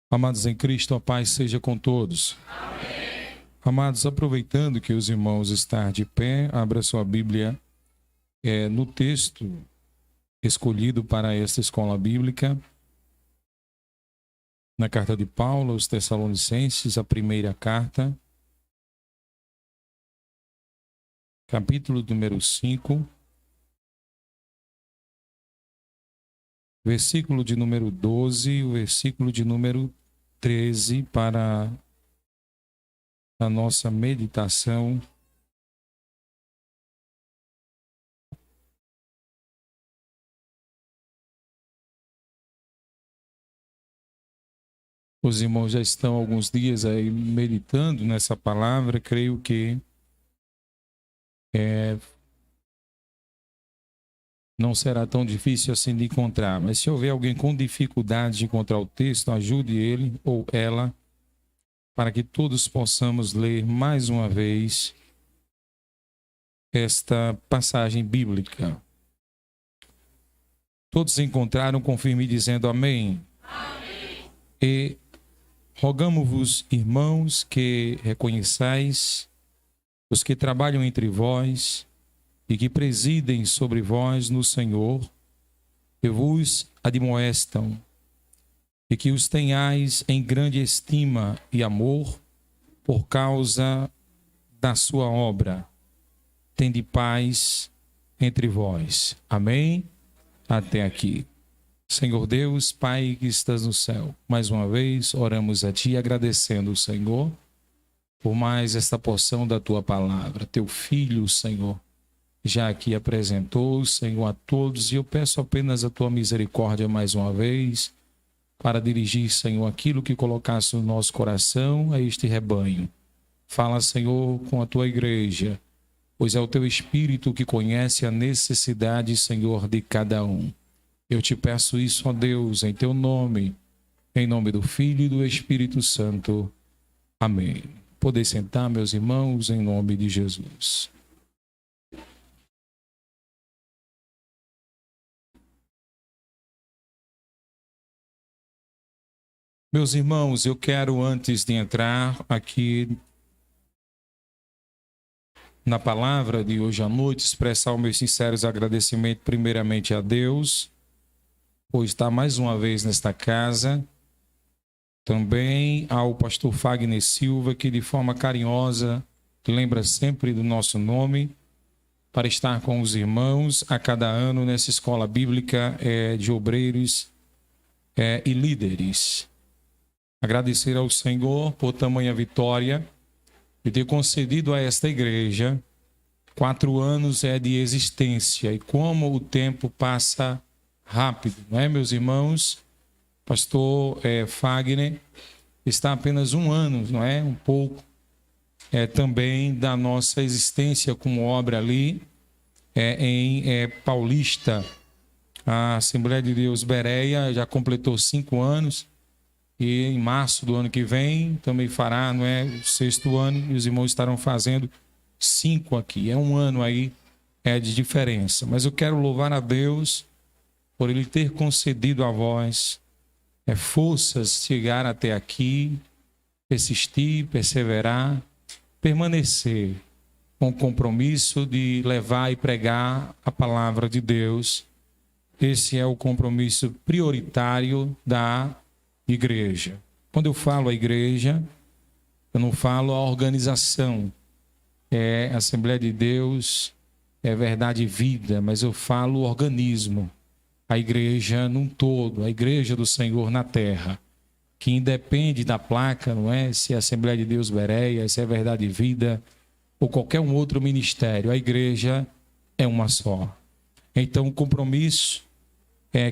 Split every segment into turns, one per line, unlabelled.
Amados em Cristo, a paz seja com todos.
Amém.
Amados, aproveitando que os irmãos estão de pé, abra sua Bíblia no texto escolhido para esta escola bíblica, na carta de Paulo aos Tessalonicenses, a primeira carta, capítulo número 5, versículo de número 12, o versículo de número 13 para a nossa meditação. Os irmãos já estão há alguns dias aí meditando nessa palavra, creio que não será tão difícil assim de encontrar, mas se houver alguém com dificuldade de encontrar o texto, ajude ele ou ela, para que todos possamos ler mais uma vez esta passagem bíblica. Todos encontraram, confirme dizendo amém.
Amém.
E rogamo-vos, irmãos, que reconheçais os que trabalham entre vós e que presidem sobre vós no Senhor, e vos admoestam, e que os tenhais em grande estima e amor por causa da sua obra. Tende paz entre vós. Amém? Até aqui. Senhor Deus, Pai que estás no céu, mais uma vez oramos a Ti agradecendo, Senhor, por mais esta porção da Tua palavra. Teu Filho, Senhor, já aqui apresentou, Senhor, a todos, e eu peço apenas a Tua misericórdia mais uma vez, para dirigir, Senhor, aquilo que colocasse no nosso coração a este rebanho. Fala, Senhor, com a Tua igreja, pois é o Teu Espírito que conhece a necessidade, Senhor, de cada um. Eu te peço isso, ó Deus, em Teu nome, em nome do Filho e do Espírito Santo. Amém. Podem sentar, meus irmãos, em nome de Jesus. Meus irmãos, eu quero, antes de entrar aqui na palavra de hoje à noite, expressar os meus sinceros agradecimentos primeiramente a Deus, por estar mais uma vez nesta casa, também ao pastor Fagner Silva, que de forma carinhosa lembra sempre do nosso nome, para estar com os irmãos a cada ano nessa escola bíblica de obreiros e líderes. Agradecer ao Senhor por tamanha vitória de ter concedido a esta igreja 4 anos de existência. E como o tempo passa rápido, não é, meus irmãos? Pastor Fagner está apenas 1 ano, não é? Um pouco também da nossa existência como obra ali em Paulista. A Assembleia de Deus Bereia já completou 5 anos. E em março do ano que vem também fará, não é, o 6º ano, e os irmãos estarão fazendo 5 aqui. É 1 ano aí de diferença. Mas eu quero louvar a Deus por Ele ter concedido a vós forças chegar até aqui, persistir, perseverar, permanecer com o compromisso de levar e pregar a palavra de Deus. Esse é o compromisso prioritário da igreja. Quando eu falo a igreja, eu não falo a organização, a Assembleia de Deus, Verdade e Vida, mas eu falo o organismo, a igreja num todo, a igreja do Senhor na terra, que independe da placa, não é? Se é Assembleia de Deus Bereia, se é Verdade e Vida, ou qualquer um outro ministério, a igreja é uma só. Então o compromisso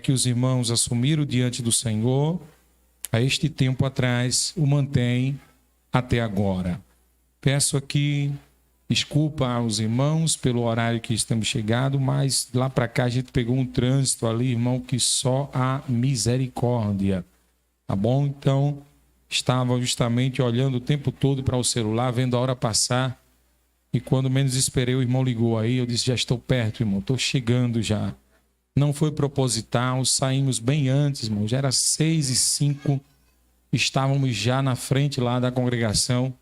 que os irmãos assumiram diante do Senhor, a este tempo atrás, o mantém até agora. Peço aqui desculpa aos irmãos pelo horário que estamos chegando, mas lá para cá a gente pegou um trânsito ali, irmão, que só há misericórdia. Tá bom? Então, estava justamente olhando o tempo todo para o celular, vendo a hora passar, e quando menos esperei, o irmão ligou aí, eu disse, já estou perto, irmão, estou chegando já. Não foi proposital, saímos bem antes, irmão, já era 6h05, estávamos já na frente lá da congregação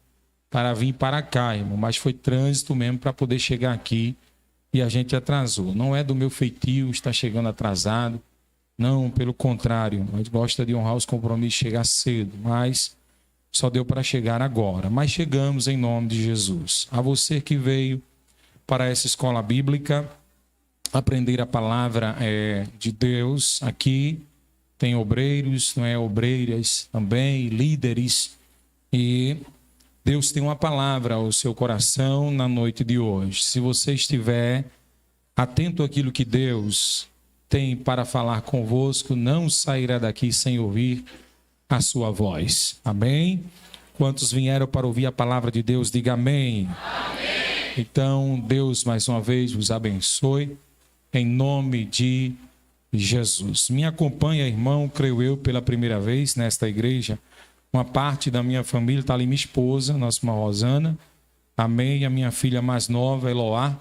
para vir para cá, irmão, mas foi trânsito mesmo para poder chegar aqui e a gente atrasou. Não é do meu feitio estar chegando atrasado, não, pelo contrário, a gente gosta de honrar os compromissos, chegar cedo, mas só deu para chegar agora. Mas chegamos em nome de Jesus. A você que veio para essa escola bíblica, aprender a palavra de Deus, aqui tem obreiros, não é, obreiras também, líderes, e Deus tem uma palavra ao seu coração na noite de hoje. Se você estiver atento àquilo que Deus tem para falar convosco, não sairá daqui sem ouvir a sua voz. Amém? Quantos vieram para ouvir a palavra de Deus, diga amém. Amém. Então, Deus mais uma vez vos abençoe, em nome de Jesus. Me acompanha, irmão, creio eu, pela primeira vez nesta igreja. Uma parte da minha família está ali, minha esposa, nossa irmã Rosana. Amém. A minha filha mais nova, Eloá,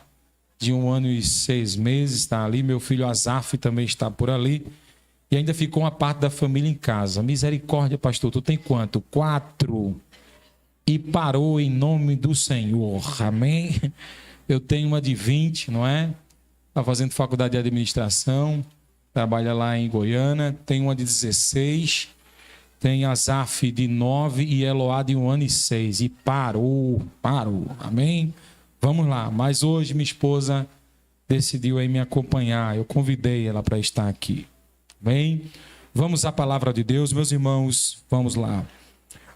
de 1 ano e 6 meses, está ali. Meu filho Azaf também está por ali. E ainda ficou uma parte da família em casa. Misericórdia, pastor. Tu tem quanto? 4. E parou em nome do Senhor. Amém. Eu tenho uma de 20, não é? Está fazendo faculdade de administração. Trabalha lá em Goiânia. Tem uma de 16. Tem Azaf de 9 e Eloá de 1 ano e 6. E parou. Amém? Vamos lá. Mas hoje minha esposa decidiu aí me acompanhar. Eu convidei ela para estar aqui. Bem, vamos à palavra de Deus, meus irmãos. Vamos lá.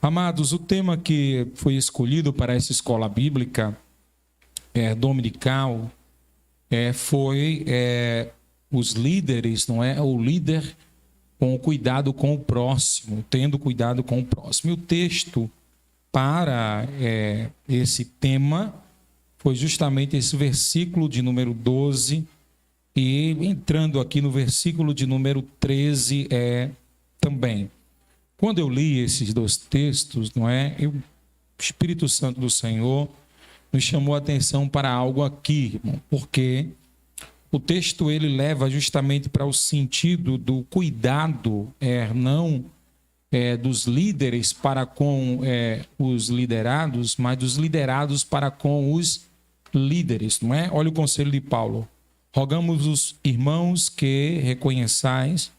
Amados, o tema que foi escolhido para essa escola bíblica dominical foi os líderes, não é? O líder com cuidado com o próximo, tendo cuidado com o próximo. E o texto para esse tema foi justamente esse versículo de número 12, e entrando aqui no versículo de número 13 também. Quando eu li esses dois textos, não é? O Espírito Santo do Senhor nos chamou a atenção para algo aqui, irmão, porque o texto ele leva justamente para o sentido do cuidado, não dos líderes para com os liderados, mas dos liderados para com os líderes, não é? Olha o conselho de Paulo. Rogamos os irmãos que reconheçais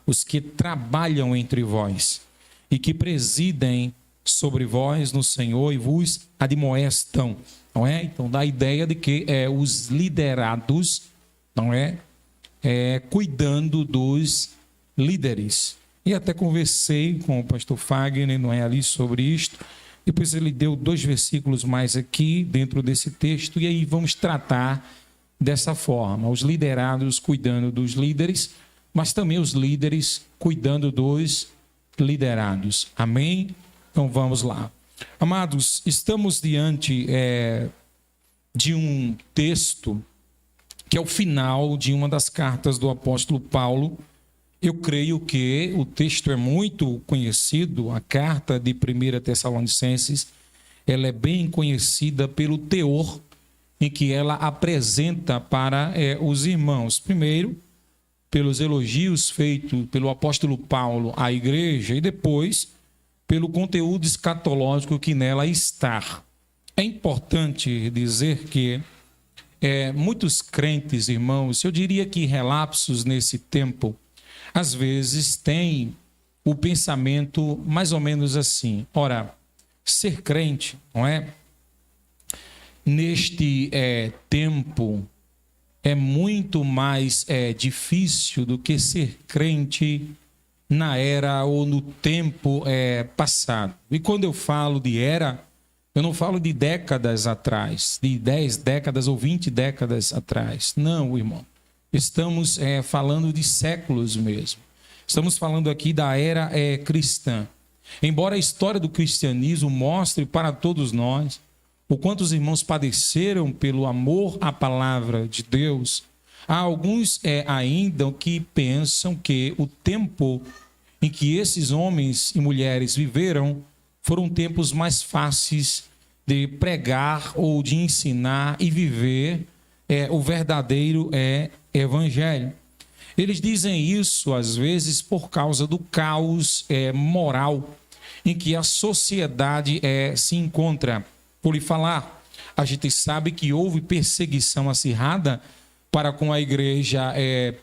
os que trabalham entre vós e que presidem sobre vós no Senhor e vos admoestam, não é? Então dá a ideia de que os liderados, não é? Cuidando dos líderes. E até conversei com o pastor Fagner, não é, ali sobre isto. Depois ele deu 2 versículos mais aqui dentro desse texto, e aí vamos tratar dessa forma, os liderados cuidando dos líderes, mas também os líderes cuidando dos liderados. Amém? Então vamos lá. Amados, estamos diante de um texto que é o final de uma das cartas do apóstolo Paulo. Eu creio que o texto é muito conhecido, a carta de 1 Tessalonicenses, ela é bem conhecida pelo teor em que ela apresenta para os irmãos. Primeiro, pelos elogios feitos pelo apóstolo Paulo à igreja, e depois pelo conteúdo escatológico que nela está. É importante dizer que muitos crentes, irmãos, eu diria que relapsos nesse tempo, às vezes têm o pensamento mais ou menos assim: ora, ser crente, não é? Neste tempo é muito mais difícil do que ser crente na era ou no tempo passado. E quando eu falo de era, eu não falo de décadas atrás, de 10 décadas ou 20 décadas atrás. Não, irmão. Estamos falando de séculos mesmo. Estamos falando aqui da era cristã. Embora a história do cristianismo mostre para todos nós o quanto os irmãos padeceram pelo amor à palavra de Deus, há alguns ainda que pensam que o tempo em que esses homens e mulheres viveram foram tempos mais fáceis de pregar ou de ensinar e viver o verdadeiro evangelho. Eles dizem isso, às vezes, por causa do caos moral em que a sociedade se encontra. Por lhe falar, a gente sabe que houve perseguição acirrada para com a igreja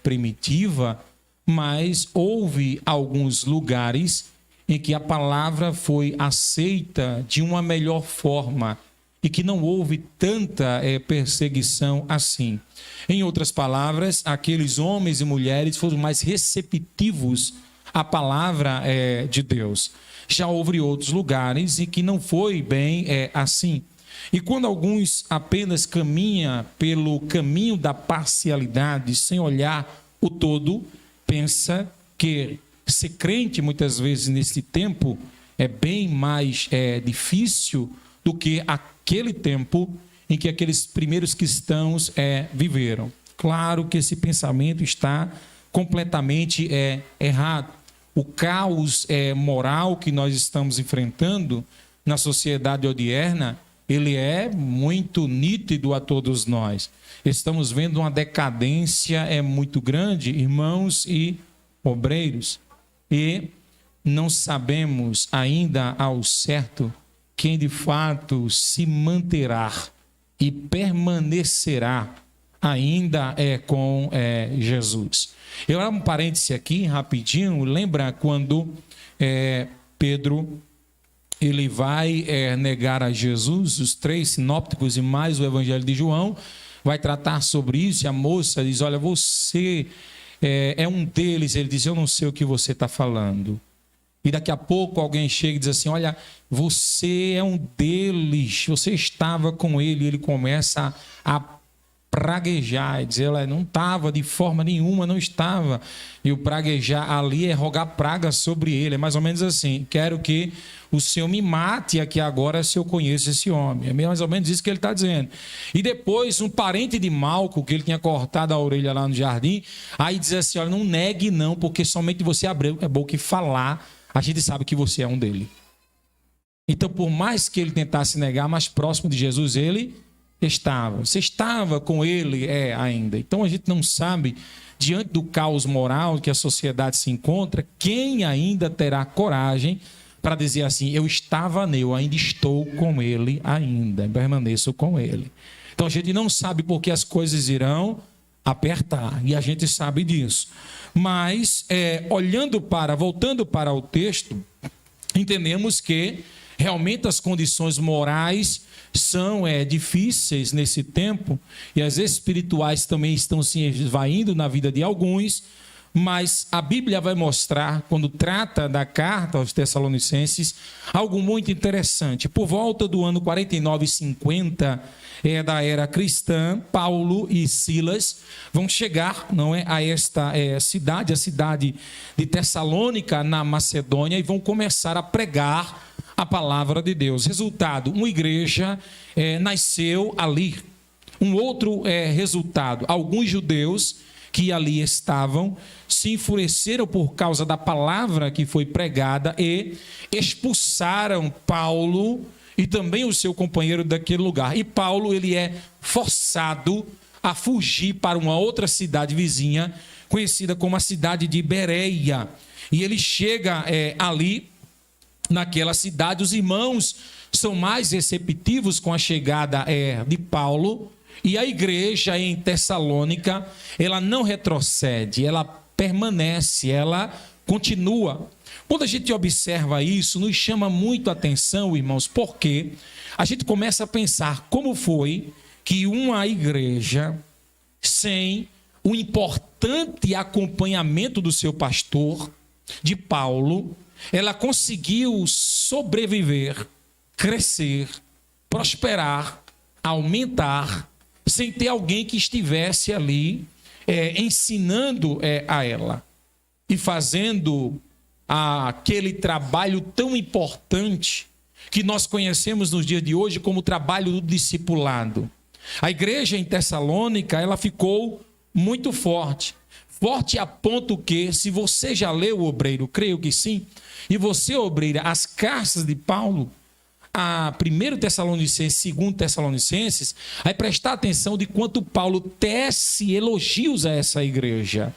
primitiva, mas houve alguns lugares em que a palavra foi aceita de uma melhor forma e que não houve tanta perseguição assim. Em outras palavras, aqueles homens e mulheres foram mais receptivos à palavra de Deus. Já houve outros lugares em que não foi bem assim. E quando alguns apenas caminham pelo caminho da parcialidade, sem olhar o todo, pensa que ser crente muitas vezes nesse tempo é bem mais difícil do que aquele tempo em que aqueles primeiros cristãos viveram. Claro que esse pensamento está completamente errado. O caos moral que nós estamos enfrentando na sociedade odierna, ele é muito nítido a todos nós. Estamos vendo uma decadência muito grande, irmãos e obreiros, e não sabemos ainda ao certo quem de fato se manterá e permanecerá ainda com Jesus. Eu abro um parêntese aqui, rapidinho. Lembra quando Pedro ele vai negar a Jesus, os 3 sinópticos e mais o Evangelho de João, vai tratar sobre isso, e a moça diz, olha, você é um deles. Ele diz, eu não sei o que você está falando. E daqui a pouco alguém chega e diz assim, olha, você é um deles, você estava com ele. E ele começa a praguejar, e dizer, ela não estava de forma nenhuma, não estava. E o praguejar ali é rogar praga sobre ele, é mais ou menos assim, quero que o Senhor me mate aqui agora se eu conheço esse homem. É mais ou menos isso que ele está dizendo. E depois, um parente de Malco, que ele tinha cortado a orelha lá no jardim, aí diz assim, olha, não negue não, porque somente você abriu a boca e falar, a gente sabe que você é um dele. Então, por mais que ele tentasse negar, mais próximo de Jesus ele estava. Você estava com ele ainda. Então, a gente não sabe, diante do caos moral que a sociedade se encontra, quem ainda terá coragem para dizer assim, eu estava nele, eu ainda estou com ele ainda, permaneço com ele. Então, a gente não sabe porque as coisas irão apertar, e a gente sabe disso. Mas, voltando para o texto, entendemos que realmente as condições morais são difíceis nesse tempo, e as espirituais também estão se esvaindo na vida de alguns, mas a Bíblia vai mostrar, quando trata da carta aos Tessalonicenses, algo muito interessante. Por volta do ano 49 e 50 da era cristã, Paulo e Silas vão chegar a esta cidade, a cidade de Tessalônica, na Macedônia, e vão começar a pregar a palavra de Deus. Resultado, uma igreja nasceu ali. Um outro resultado, alguns judeus que ali estavam se enfureceram por causa da palavra que foi pregada e expulsaram Paulo e também o seu companheiro daquele lugar. E Paulo ele é forçado a fugir para uma outra cidade vizinha, conhecida como a cidade de Bereia. E ele chega ali, naquela cidade. Os irmãos são mais receptivos com a chegada de Paulo, e a igreja em Tessalônica, ela não retrocede, ela permanece, ela continua. Quando a gente observa isso, nos chama muito a atenção, irmãos, porque a gente começa a pensar como foi que uma igreja, sem o importante acompanhamento do seu pastor, de Paulo, ela conseguiu sobreviver, crescer, prosperar, aumentar, sem ter alguém que estivesse ali ensinando a ela e fazendo aquele trabalho tão importante que nós conhecemos nos dias de hoje como o trabalho do discipulado. A igreja em Tessalônica, ela ficou muito forte. Forte a ponto que, se você já leu, obreiro, creio que sim, e você, obreira, as cartas de Paulo, a 1 Tessalonicenses, 2 Tessalonicenses, vai prestar atenção de quanto Paulo tece elogios a essa igreja.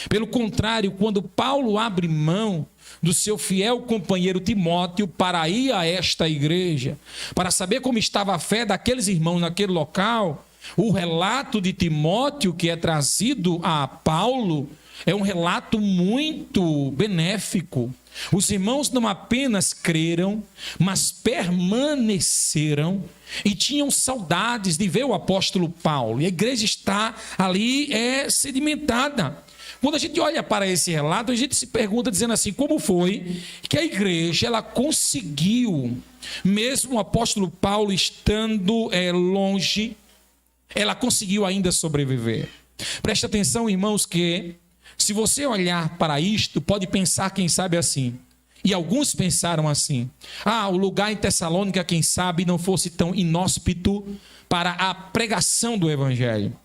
Pelo contrário, quando Paulo abre mão do seu fiel companheiro Timóteo para ir a esta igreja, para saber como estava a fé daqueles irmãos naquele local, o relato de Timóteo que é trazido a Paulo é um relato muito benéfico. Os irmãos não apenas creram, mas permaneceram e tinham saudades de ver o apóstolo Paulo. E a igreja está ali sedimentada. Quando a gente olha para esse relato, a gente se pergunta dizendo assim, como foi que a igreja ela conseguiu, mesmo o apóstolo Paulo estando longe, ela conseguiu ainda sobreviver. Presta atenção, irmãos, que se você olhar para isto, pode pensar, quem sabe, assim. E alguns pensaram assim: o lugar em Tessalônica, quem sabe, não fosse tão inóspito para a pregação do evangelho.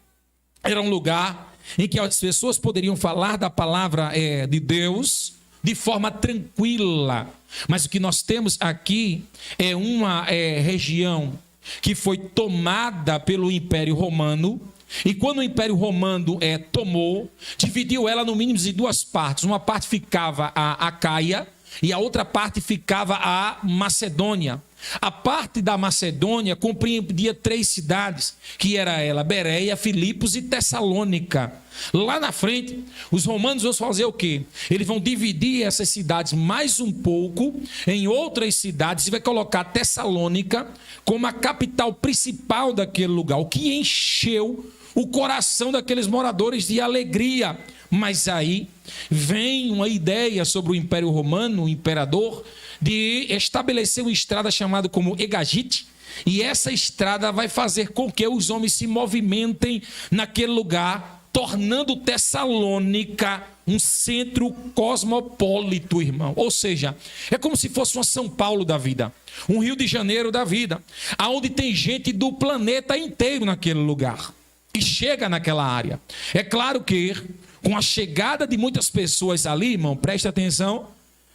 Era um lugar em que as pessoas poderiam falar da palavra de Deus de forma tranquila. Mas o que nós temos aqui é uma região que foi tomada pelo Império Romano. E quando o Império Romano tomou, dividiu ela no mínimo em duas partes. Uma parte ficava a Acaia e a outra parte ficava a Macedônia. A parte da Macedônia compreendia 3 cidades, que era ela, Bereia, Filipos e Tessalônica. Lá na frente, os romanos vão fazer o quê? Eles vão dividir essas cidades mais um pouco em outras cidades e vai colocar Tessalônica como a capital principal daquele lugar, o que encheu o coração daqueles moradores de alegria. Mas aí vem uma ideia sobre o Império Romano, o imperador, de estabelecer uma estrada chamada como Egagite, e essa estrada vai fazer com que os homens se movimentem naquele lugar, tornando Tessalônica um centro cosmopolito, irmão. Ou seja, é como se fosse uma São Paulo da vida, um Rio de Janeiro da vida, aonde tem gente do planeta inteiro naquele lugar e chega naquela área. É claro que com a chegada de muitas pessoas ali, irmão, presta atenção,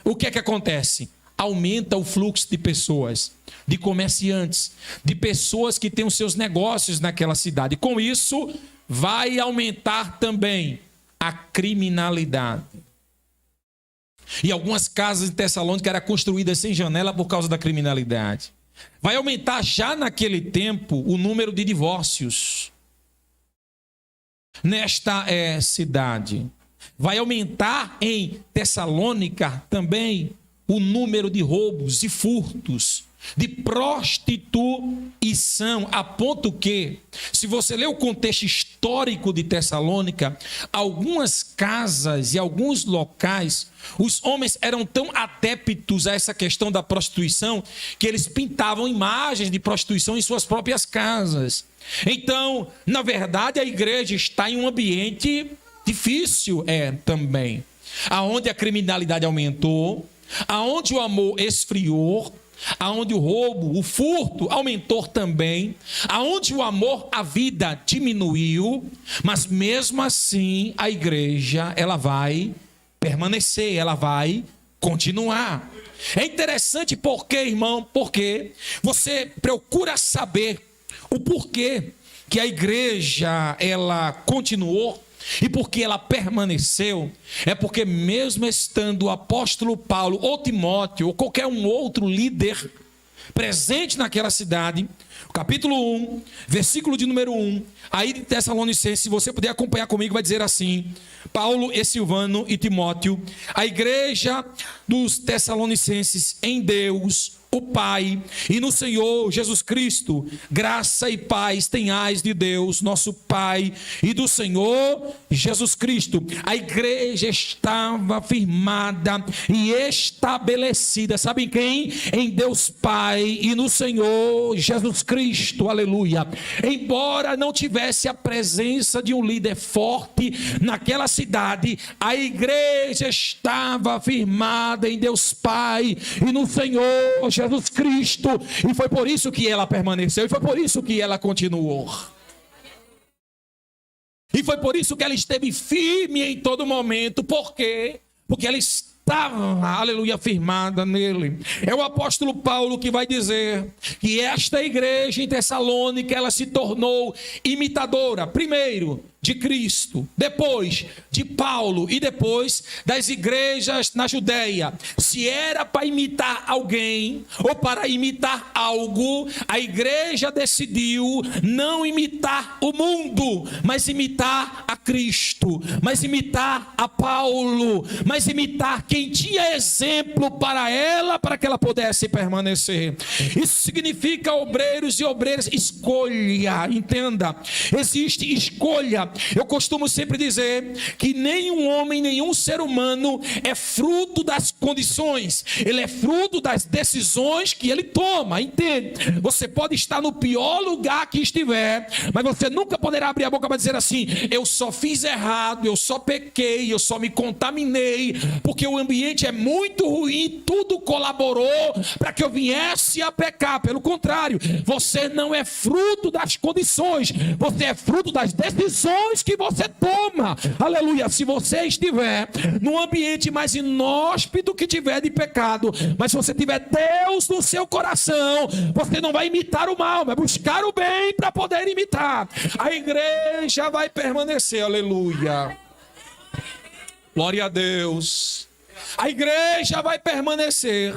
o que é que acontece? Aumenta o fluxo de pessoas, de comerciantes, de pessoas que têm os seus negócios naquela cidade. Com isso, vai aumentar também a criminalidade. E algumas casas em Tessalônica eram construídas sem janela por causa da criminalidade. Vai aumentar já naquele tempo o número de divórcios nesta cidade. Vai aumentar em Tessalônica também o número de roubos e furtos, de prostituição, a ponto que, se você ler o contexto histórico de Tessalônica, algumas casas e alguns locais, os homens eram tão adeptos a essa questão da prostituição, que eles pintavam imagens de prostituição em suas próprias casas. Então, na verdade, a igreja está em um ambiente difícil também, aonde a criminalidade aumentou, aonde o amor esfriou, aonde o roubo, o furto aumentou também, aonde o amor à vida diminuiu, mas mesmo assim a igreja ela vai permanecer, ela vai continuar. É interessante porque, irmão, porque você procura saber o porquê que a igreja ela continuou e porque ela permaneceu. É porque mesmo estando o apóstolo Paulo ou Timóteo ou qualquer um outro líder presente naquela cidade, capítulo 1, versículo de número 1, aí de Tessalonicenses, se você puder acompanhar comigo, vai dizer assim: Paulo e Silvano e Timóteo, a igreja dos Tessalonicenses em Deus o Pai e no Senhor Jesus Cristo, graça e paz tenhais de Deus, nosso Pai, e do Senhor Jesus Cristo. A igreja estava firmada e estabelecida, sabe em quem? Em Deus Pai e no Senhor Jesus Cristo, aleluia. Embora não tivesse a presença de um líder forte naquela cidade, a igreja estava firmada em Deus Pai e no Senhor Jesus Cristo, e foi por isso que ela permaneceu, e foi por isso que ela continuou, e foi por isso que ela esteve firme em todo momento. Por quê? Porque ela estava, aleluia, firmada nele. É o apóstolo Paulo que vai dizer que esta igreja em Tessalônica, ela se tornou imitadora, primeiro, de Cristo, depois de Paulo e depois das igrejas na Judéia, se era para imitar alguém ou para imitar algo, a igreja decidiu não imitar o mundo, mas imitar a Cristo, mas imitar a Paulo, mas imitar quem tinha exemplo para ela, para que ela pudesse permanecer. Isso significa, obreiros e obreiras, escolha, entenda, existe escolha. Eu costumo sempre dizer que nenhum homem, nenhum ser humano é fruto das condições, ele é fruto das decisões que ele toma, entende? Você pode estar no pior lugar que estiver, mas você nunca poderá abrir a boca para dizer assim: eu só fiz errado, eu só pequei, eu só me contaminei, porque o ambiente é muito ruim, tudo colaborou para que eu viesse a pecar. Pelo contrário, você não é fruto das condições, você é fruto das decisões que você toma. Aleluia. Se você estiver num ambiente mais inóspito que tiver de pecado, mas se você tiver Deus no seu coração, você não vai imitar o mal, vai buscar o bem para poder imitar. A igreja vai permanecer. Aleluia. Glória a Deus. A igreja vai permanecer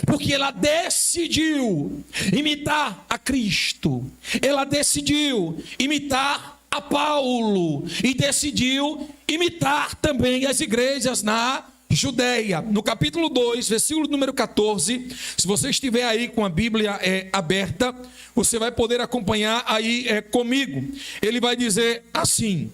porque ela decidiu imitar a Cristo, ela decidiu imitar a Paulo e decidiu imitar também as igrejas na Judéia. No capítulo 2, versículo número 14, se você estiver aí com a Bíblia aberta, você vai poder acompanhar aí comigo. Ele vai dizer assim: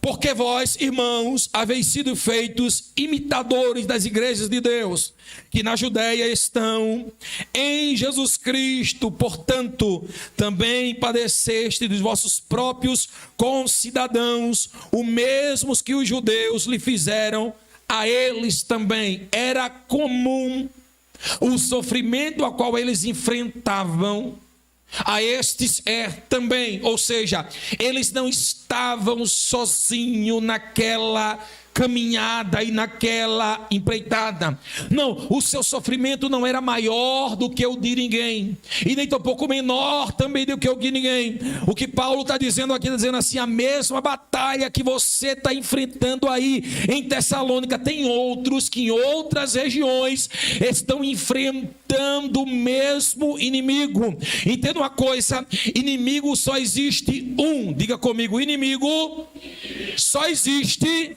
porque vós, irmãos, haveis sido feitos imitadores das igrejas de Deus, que na Judéia estão em Jesus Cristo. Portanto, também padeceste dos vossos próprios concidadãos, o mesmos que os judeus lhe fizeram a eles também. Era comum o sofrimento a qual eles enfrentavam a estes também, ou seja, eles não estavam sozinhos naquela caminhada e naquela empreitada. Não, o seu sofrimento não era maior do que o de ninguém, e nem tampouco menor também do que o de ninguém. O que Paulo está dizendo aqui, dizendo assim: a mesma batalha que você está enfrentando aí em Tessalônica, tem outros que em outras regiões estão enfrentando o mesmo inimigo. Entenda uma coisa: inimigo só existe um. Diga comigo: inimigo só existe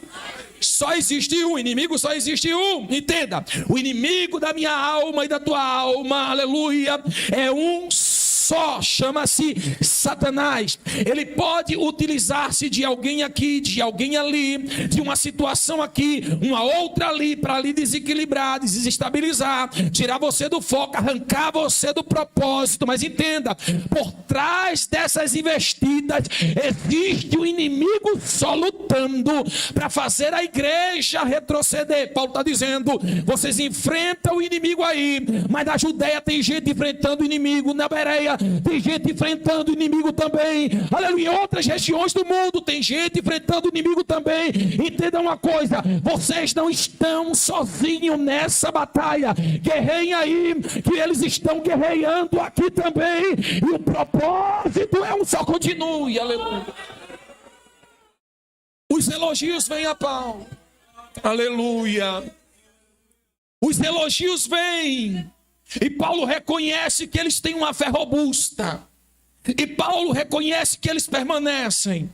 um. Inimigo só existe um. Entenda: o inimigo da minha alma e da tua alma, aleluia, é um só, chama-se Satanás. Ele pode utilizar-se de alguém aqui, de alguém ali, de uma situação aqui, uma outra ali, para lhe desequilibrar, desestabilizar, tirar você do foco, arrancar você do propósito. Mas entenda, por trás dessas investidas existe um inimigo só lutando para fazer a igreja retroceder. Paulo está dizendo: vocês enfrentam o inimigo aí, mas na Judéia tem gente enfrentando o inimigo, na Bereia tem gente enfrentando o inimigo também, aleluia. Em outras regiões do mundo tem gente enfrentando o inimigo também. Entenda uma coisa: vocês não estão sozinhos nessa batalha. Guerreiem aí, que eles estão guerreando aqui também, e o propósito é um só. Continue, aleluia. Os elogios vêm a Paulo, aleluia. Os elogios vêm, e Paulo reconhece que eles têm uma fé robusta, e Paulo reconhece que eles permanecem,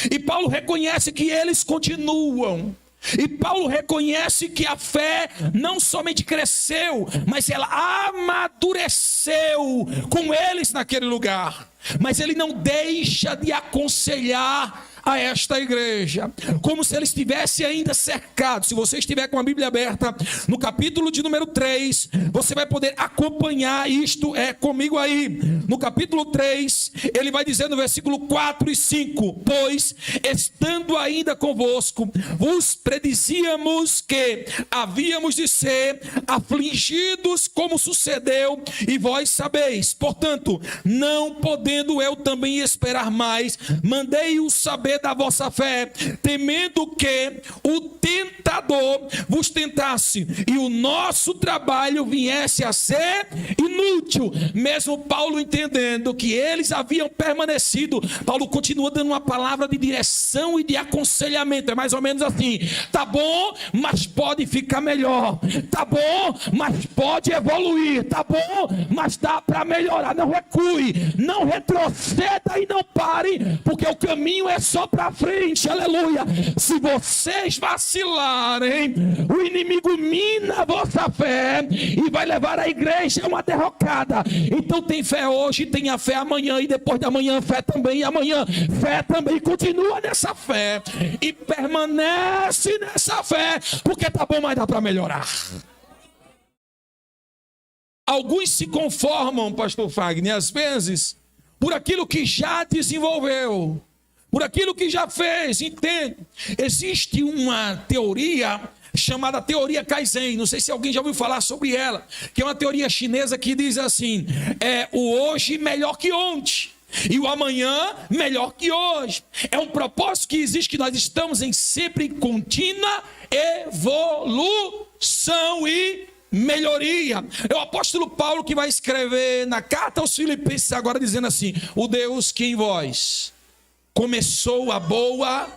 e Paulo reconhece que eles continuam, e Paulo reconhece que a fé não somente cresceu, mas ela amadureceu com eles naquele lugar. Mas ele não deixa de aconselhar a esta igreja, como se ele estivesse ainda cercado. Se você estiver com a Bíblia aberta, no capítulo de número 3, você vai poder acompanhar isto comigo aí. No capítulo 3, ele vai dizer no versículo 4 e 5: pois, estando ainda convosco, vos predizíamos que havíamos de ser afligidos, como sucedeu, e vós sabeis. Portanto, não podendo eu também esperar mais, mandei-o saber da vossa fé, temendo que o tentador vos tentasse e o nosso trabalho viesse a ser inútil. Mesmo Paulo entendendo que eles haviam permanecido, Paulo continua dando uma palavra de direção e de aconselhamento. É mais ou menos assim: tá bom, mas pode ficar melhor. Tá bom, mas pode evoluir. Tá bom, mas dá para melhorar. Não recue, não retroceda e não pare, porque o caminho é só para frente. Aleluia. Se vocês vacilarem, o inimigo mina a vossa fé e vai levar a igreja a uma derrocada. Então tem fé hoje, tenha fé amanhã, e depois da manhã fé também, e amanhã fé também. Continua nessa fé e permanece nessa fé, porque tá bom, mas dá para melhorar. Alguns se conformam, pastor Fagner, às vezes, por aquilo que já desenvolveu, por aquilo que já fez, entende? Existe uma teoria chamada teoria Kaizen, não sei se alguém já ouviu falar sobre ela, que é uma teoria chinesa que diz assim: o hoje melhor que ontem, e o amanhã melhor que hoje. É um propósito que existe, que nós estamos em sempre contínua evolução e melhoria. É o apóstolo Paulo que vai escrever na carta aos Filipenses agora, dizendo assim: o Deus que em vós começou a boa...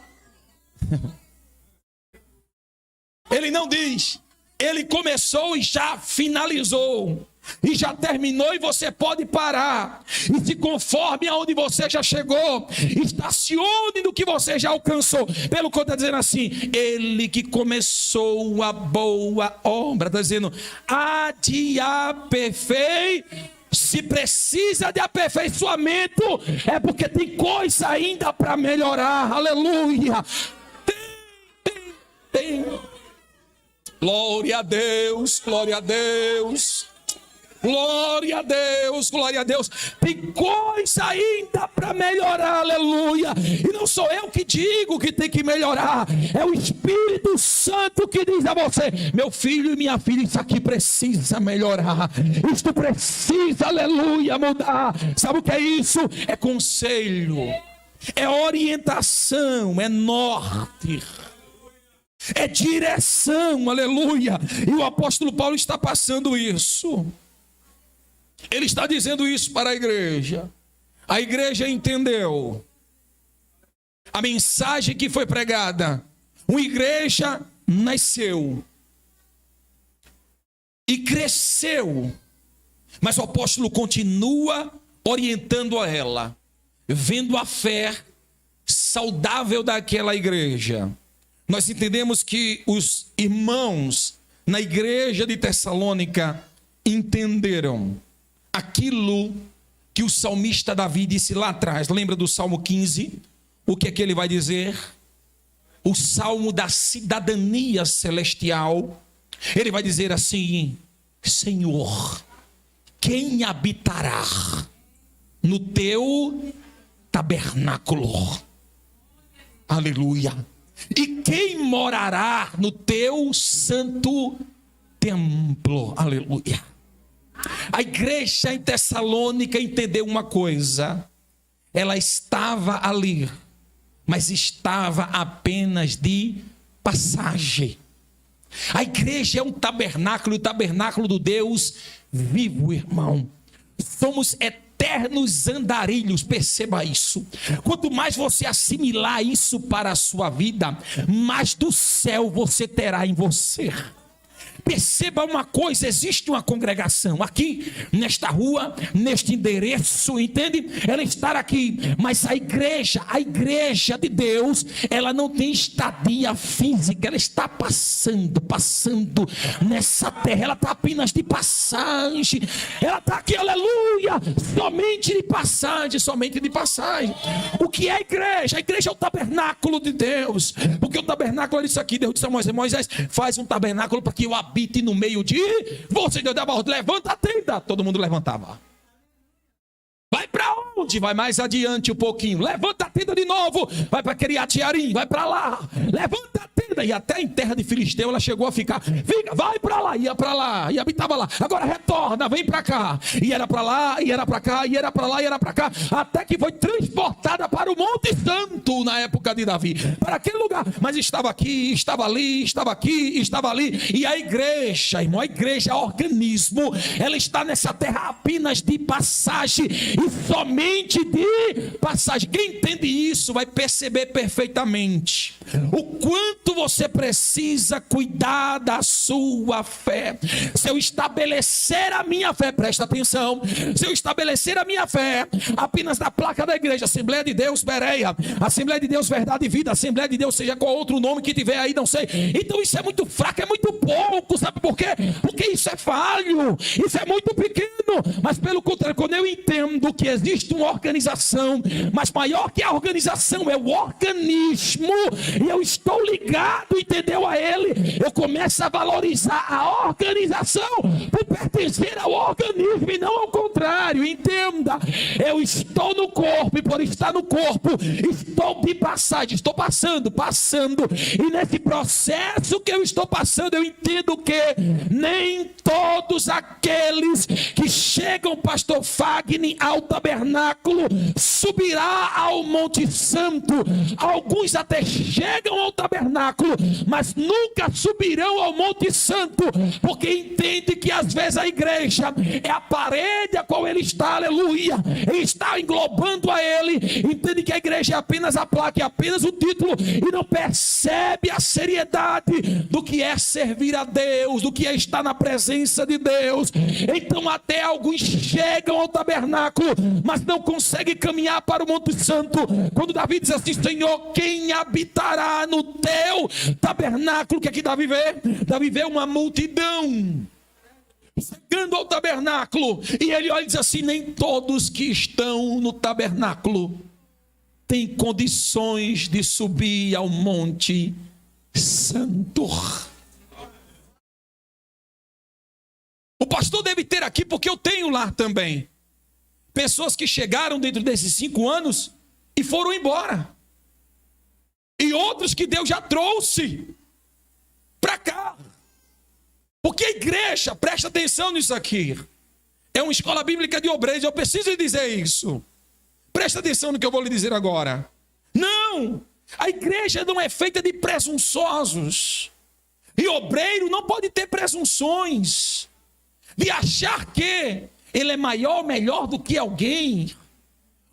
Ele não diz, ele começou e já finalizou, e já terminou, e você pode parar e se conforme aonde você já chegou, estacione no que você já alcançou. Pelo que está dizendo assim: ele que começou a boa obra, está dizendo, há de aperfeiçoar. Se precisa de aperfeiçoamento, é porque tem coisa ainda para melhorar. Aleluia. Tem. Glória a Deus, glória a Deus, glória a Deus, glória a Deus. Tem coisa ainda para melhorar, aleluia. E não sou eu que digo que tem que melhorar, é o Espírito Santo que diz a você: meu filho e minha filha, isso aqui precisa melhorar, isto precisa, aleluia, mudar. Sabe o que é isso? É conselho, é orientação, é norte, é direção, aleluia. E o apóstolo Paulo está passando isso. Ele está dizendo isso para a igreja. A igreja entendeu a mensagem que foi pregada. Uma igreja nasceu e cresceu, mas o apóstolo continua orientando a ela, vendo a fé saudável daquela igreja. Nós entendemos que os irmãos na igreja de Tessalônica entenderam aquilo que o salmista Davi disse lá atrás. Lembra do Salmo 15? O que é que ele vai dizer? O salmo da cidadania celestial. Ele vai dizer assim: Senhor, quem habitará no teu tabernáculo? Aleluia. E quem morará no teu santo templo? Aleluia. A igreja em Tessalônica entendeu uma coisa: ela estava ali, mas estava apenas de passagem. A igreja é um tabernáculo, e o tabernáculo do Deus vivo, irmão. Somos eternos andarilhos, perceba isso. Quanto mais você assimilar isso para a sua vida, mais do céu você terá em você. Perceba uma coisa: existe uma congregação aqui, nesta rua, neste endereço, entende? Ela está aqui, mas a igreja de Deus, ela não tem estadia física, ela está passando nessa terra, ela está apenas de passagem, ela está aqui, aleluia, somente de passagem. O que é a igreja? A igreja é o tabernáculo de Deus, porque o tabernáculo é isso aqui. Deus disse a Moisés: faz um tabernáculo para que eu habite no meio de você. Deus dava ordem: levanta a tenda. Todo mundo levantava. Vai para onde? Vai mais adiante um pouquinho. Levanta a tenda de novo. Vai para Quiriat Jearim. Vai para lá. Levanta a
tenda, e até em terra de Filisteu ela chegou a ficar, vai para lá, e habitava lá, agora retorna, vem para cá, e era para lá, e era para cá, e era para lá, e era para cá, até que foi transportada para o Monte Santo, na época de Davi, para aquele lugar, mas estava aqui, estava ali, estava aqui, estava ali, e a igreja, irmão, a igreja, organismo, ela está nessa terra apenas de passagem, e somente de passagem. Quem entende isso vai perceber perfeitamente o quanto você precisa cuidar da sua fé. Se eu estabelecer a minha fé, presta atenção, se eu estabelecer a minha fé apenas na placa da igreja, Assembleia de Deus Bereia, Assembleia de Deus Verdade e Vida, Assembleia de Deus, seja qual outro nome que tiver aí, não sei, então isso é muito fraco, é muito pouco, sabe por quê? Porque isso é falho, isso é muito pequeno, mas pelo contrário, quando eu entendo que existe uma organização, mas maior que a organização é o organismo, e eu estou ligado, entendeu, a ele, eu começo a valorizar a organização por pertencer ao organismo e não ao contrário. Entenda, eu estou no corpo, e por estar no corpo estou de passagem, estou passando, e nesse processo que eu estou passando, eu entendo que nem todos aqueles que chegam, pastor Fagner, ao tabernáculo subirá ao Monte Santo. Alguns até chegam ao tabernáculo, mas nunca subirão ao Monte Santo, porque entende que às vezes a igreja é a parede a qual ele está, aleluia, ele está englobando a ele, entende que a igreja é apenas a placa, é apenas o título, e não percebe a seriedade do que é servir a Deus, do que é estar na presença de Deus. Então até alguns chegam ao tabernáculo, mas não conseguem caminhar para o Monte Santo. Quando Davi diz assim: Senhor, quem habitará no teu tabernáculo? O que é que Davi vê? Davi vê uma multidão chegando ao tabernáculo, e ele olha e diz assim: nem todos que estão no tabernáculo têm condições de subir ao Monte Santo. O pastor deve ter aqui, porque eu tenho lá também pessoas que chegaram dentro desses 5 anos e foram embora, e outros que Deus já trouxe para cá, porque a igreja, presta atenção nisso aqui, é uma escola bíblica de obreiros. Eu preciso lhe dizer isso, presta atenção no que eu vou lhe dizer agora. Não, a igreja não é feita de presunçosos, e obreiro não pode ter presunções de achar que ele é maior, melhor do que alguém,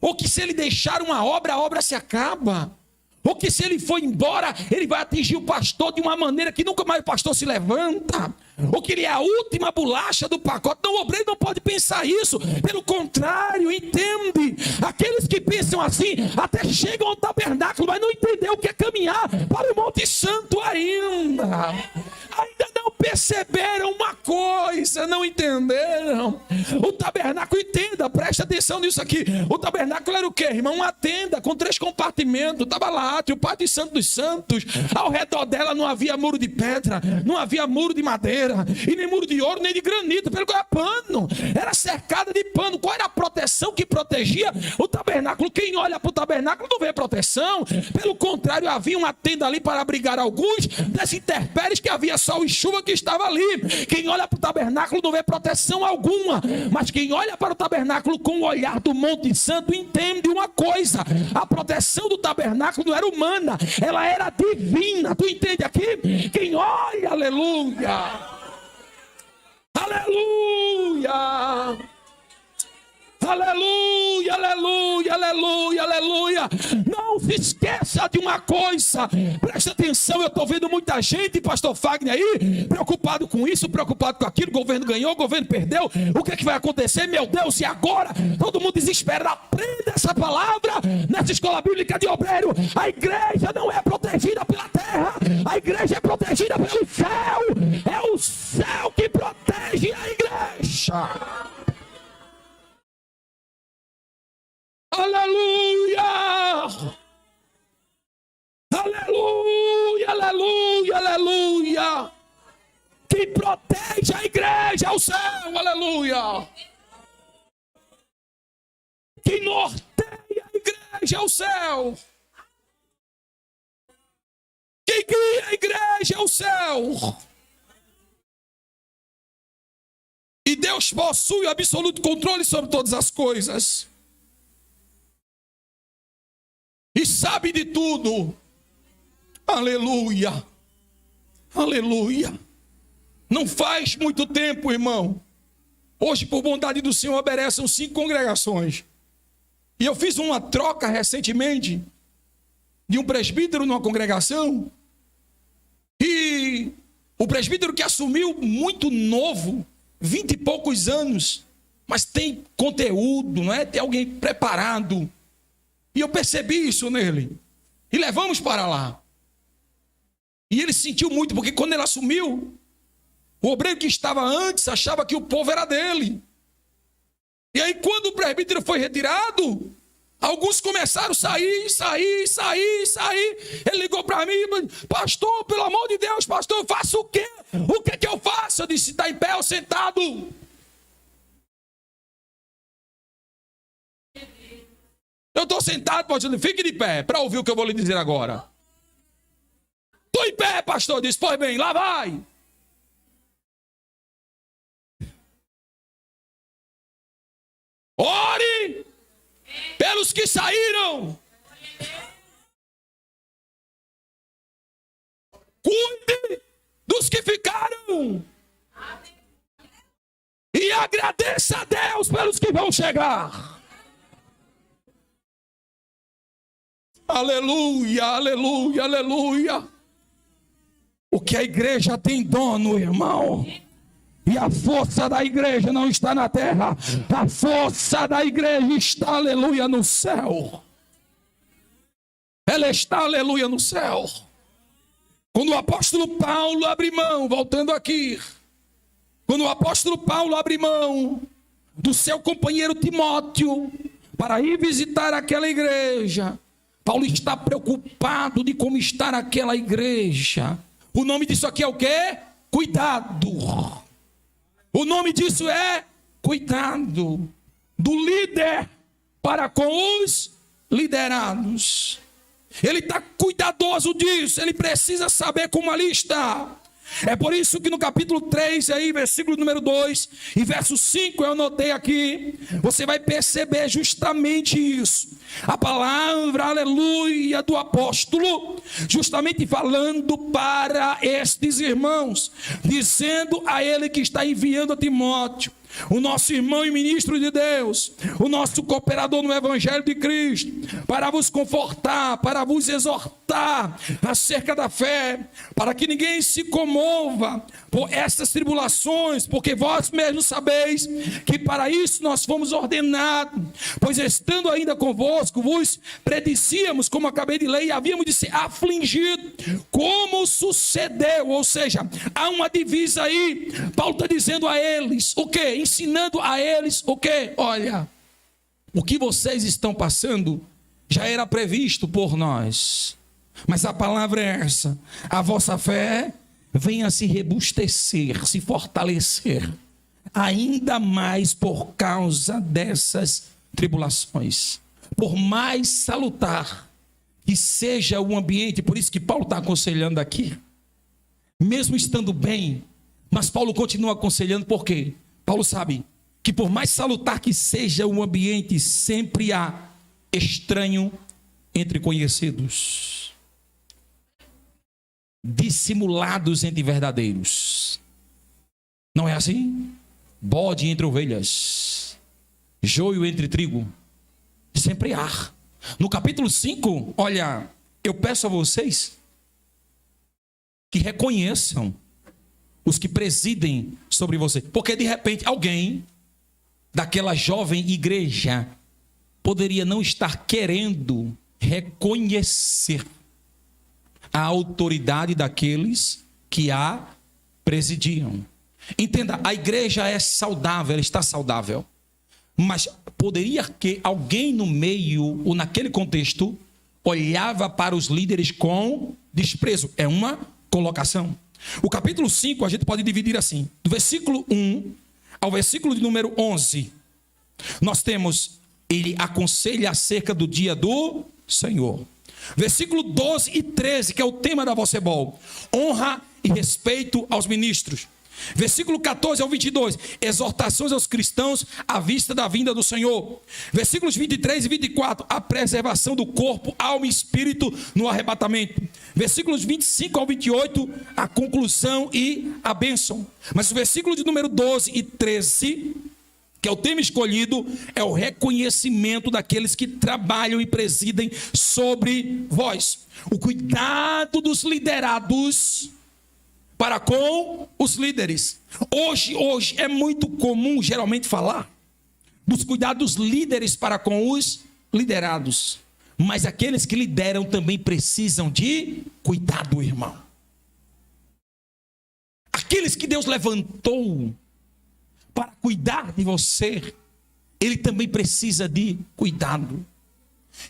ou que se ele deixar uma obra, a obra se acaba, ou que se ele for embora, ele vai atingir o pastor de uma maneira que nunca mais o pastor se levanta, ou que ele é a última bolacha do pacote. Não, o obreiro não pode pensar isso, pelo contrário, entende? Aqueles que pensam assim, até chegam ao tabernáculo, mas não entendeu o que é caminhar para o Monte Santo ainda não perceberam uma coisa, não entenderam. O tabernáculo, entenda, preste atenção nisso aqui, o tabernáculo era o quê, irmão? Uma tenda com 3 compartimentos, estava lá, o Pátio Santo dos Santos, ao redor dela não havia muro de pedra, não havia muro de madeira, e nem muro de ouro, nem de granito, pelo que era pano, era cercada de pano. Qual era a proteção que protegia o tabernáculo? Quem olha para o tabernáculo não vê proteção, pelo contrário, havia uma tenda ali para abrigar alguns das intempéries, que havia sol e chuva que estava ali. Quem olha para o tabernáculo não vê proteção alguma, mas quem olha para o tabernáculo com o olhar do Monte Santo entende uma coisa: a proteção do tabernáculo não era humana, ela era divina. Tu entende aqui? Quem olha, aleluia, aleluia, aleluia, aleluia, aleluia, aleluia. Não se esqueça de uma coisa, presta atenção. Eu estou vendo muita gente, pastor Fagner, aí preocupado com isso, preocupado com aquilo. O governo ganhou, o governo perdeu, o que é que vai acontecer? Meu Deus, e agora? Todo mundo desesperado. Aprenda essa palavra nessa escola bíblica de obreiro. A igreja não é protegida pela terra, a igreja é protegida pelo céu. É o céu que protege a igreja. Aleluia! Aleluia, aleluia, aleluia! Quem protege a igreja é o céu, aleluia! Quem norteia a igreja é o céu! Quem Quem cria a igreja é o céu. E Deus possui absoluto controle sobre todas as coisas. E sabe de tudo. Aleluia. Aleluia. Não faz muito tempo, irmão. Hoje, por bondade do Senhor, obedeçam 5 congregações. E eu fiz uma troca recentemente de um presbítero numa congregação. E o presbítero que assumiu muito novo, 20 e poucos anos, mas tem conteúdo, não é? Tem alguém preparado. E eu percebi isso nele. E levamos para lá. E ele sentiu muito, porque quando ele assumiu, o obreiro que estava antes achava que o povo era dele. E aí, quando o presbítero foi retirado, alguns começaram a sair. Ele ligou para mim: pastor, pelo amor de Deus, pastor, eu faço o quê? O que eu faço? Eu disse: está em pé ou sentado? Eu estou sentado, pastor. Fique de pé para ouvir o que eu vou lhe dizer agora. Estou em pé, pastor. Eu disse: pois bem, lá vai. Ore pelos que saíram. Cuide dos que ficaram. E agradeça a Deus pelos que vão chegar. Aleluia, aleluia, aleluia. O que a igreja tem dono, irmão. E a força da igreja não está na terra. A força da igreja está, aleluia, no céu. Ela está, aleluia, no céu. Quando o apóstolo Paulo abre mão, voltando aqui. Quando o apóstolo Paulo abre mão do seu companheiro Timóteo para ir visitar aquela igreja, Paulo está preocupado de como está aquela igreja. O nome disso aqui é o quê? Cuidado. O nome disso é cuidado do líder para com os liderados. Ele está cuidadoso disso, ele precisa saber como ali está. É por isso que no capítulo 3, aí, versículo número 2 e verso 5, eu anotei aqui, você vai perceber justamente isso. A palavra, aleluia, do apóstolo, justamente falando para estes irmãos, dizendo a ele que está enviando a Timóteo, o nosso irmão e ministro de Deus, o nosso cooperador no Evangelho de Cristo, para vos confortar, para vos exortar acerca da fé, para que ninguém se comova por essas tribulações, porque vós mesmos sabeis que para isso nós fomos ordenados, pois estando ainda convosco, vos predizíamos, como acabei de ler, e havíamos de ser afligidos, como sucedeu. Ou seja, há uma divisa aí. Paulo está dizendo a eles o quê? Ensinando a eles o quê? Olha, o que vocês estão passando já era previsto por nós, mas a palavra é essa: a vossa fé venha se robustecer, se fortalecer, ainda mais por causa dessas tribulações. Por mais salutar que seja o ambiente, por isso que Paulo está aconselhando aqui, mesmo estando bem, mas Paulo continua aconselhando, por quê? Paulo sabe que por mais salutar que seja o ambiente, sempre há estranho entre conhecidos, dissimulados entre verdadeiros. Não é assim? Bode entre ovelhas, joio entre trigo, sempre há. No capítulo 5, olha, eu peço a vocês que reconheçam os que presidem sobre você, porque de repente alguém daquela jovem igreja poderia não estar querendo reconhecer a autoridade daqueles que a presidiam. Entenda, a igreja é saudável, ela está saudável, mas poderia que alguém no meio ou naquele contexto olhava para os líderes com desprezo. É uma colocação. O capítulo 5 a gente pode dividir assim, do versículo 1 ao versículo de número 11, nós temos, ele aconselha acerca do dia do Senhor. Versículo 12 e 13, que é o tema da Vocebol. Honra e respeito aos ministros. Versículo 14 ao 22, exortações aos cristãos à vista da vinda do Senhor. Versículos 23 e 24, a preservação do corpo, alma e espírito no arrebatamento. Versículos 25 ao 28, a conclusão e a bênção. Mas o versículo de número 12 e 13, que é o tema escolhido, é o reconhecimento daqueles que trabalham e presidem sobre vós. O cuidado dos liderados para com os líderes. Hoje é muito comum, geralmente, falar dos cuidados dos líderes para com os liderados. Mas aqueles que lideram também precisam de cuidado, irmão. Aqueles que Deus levantou para cuidar de você, ele também precisa de cuidado.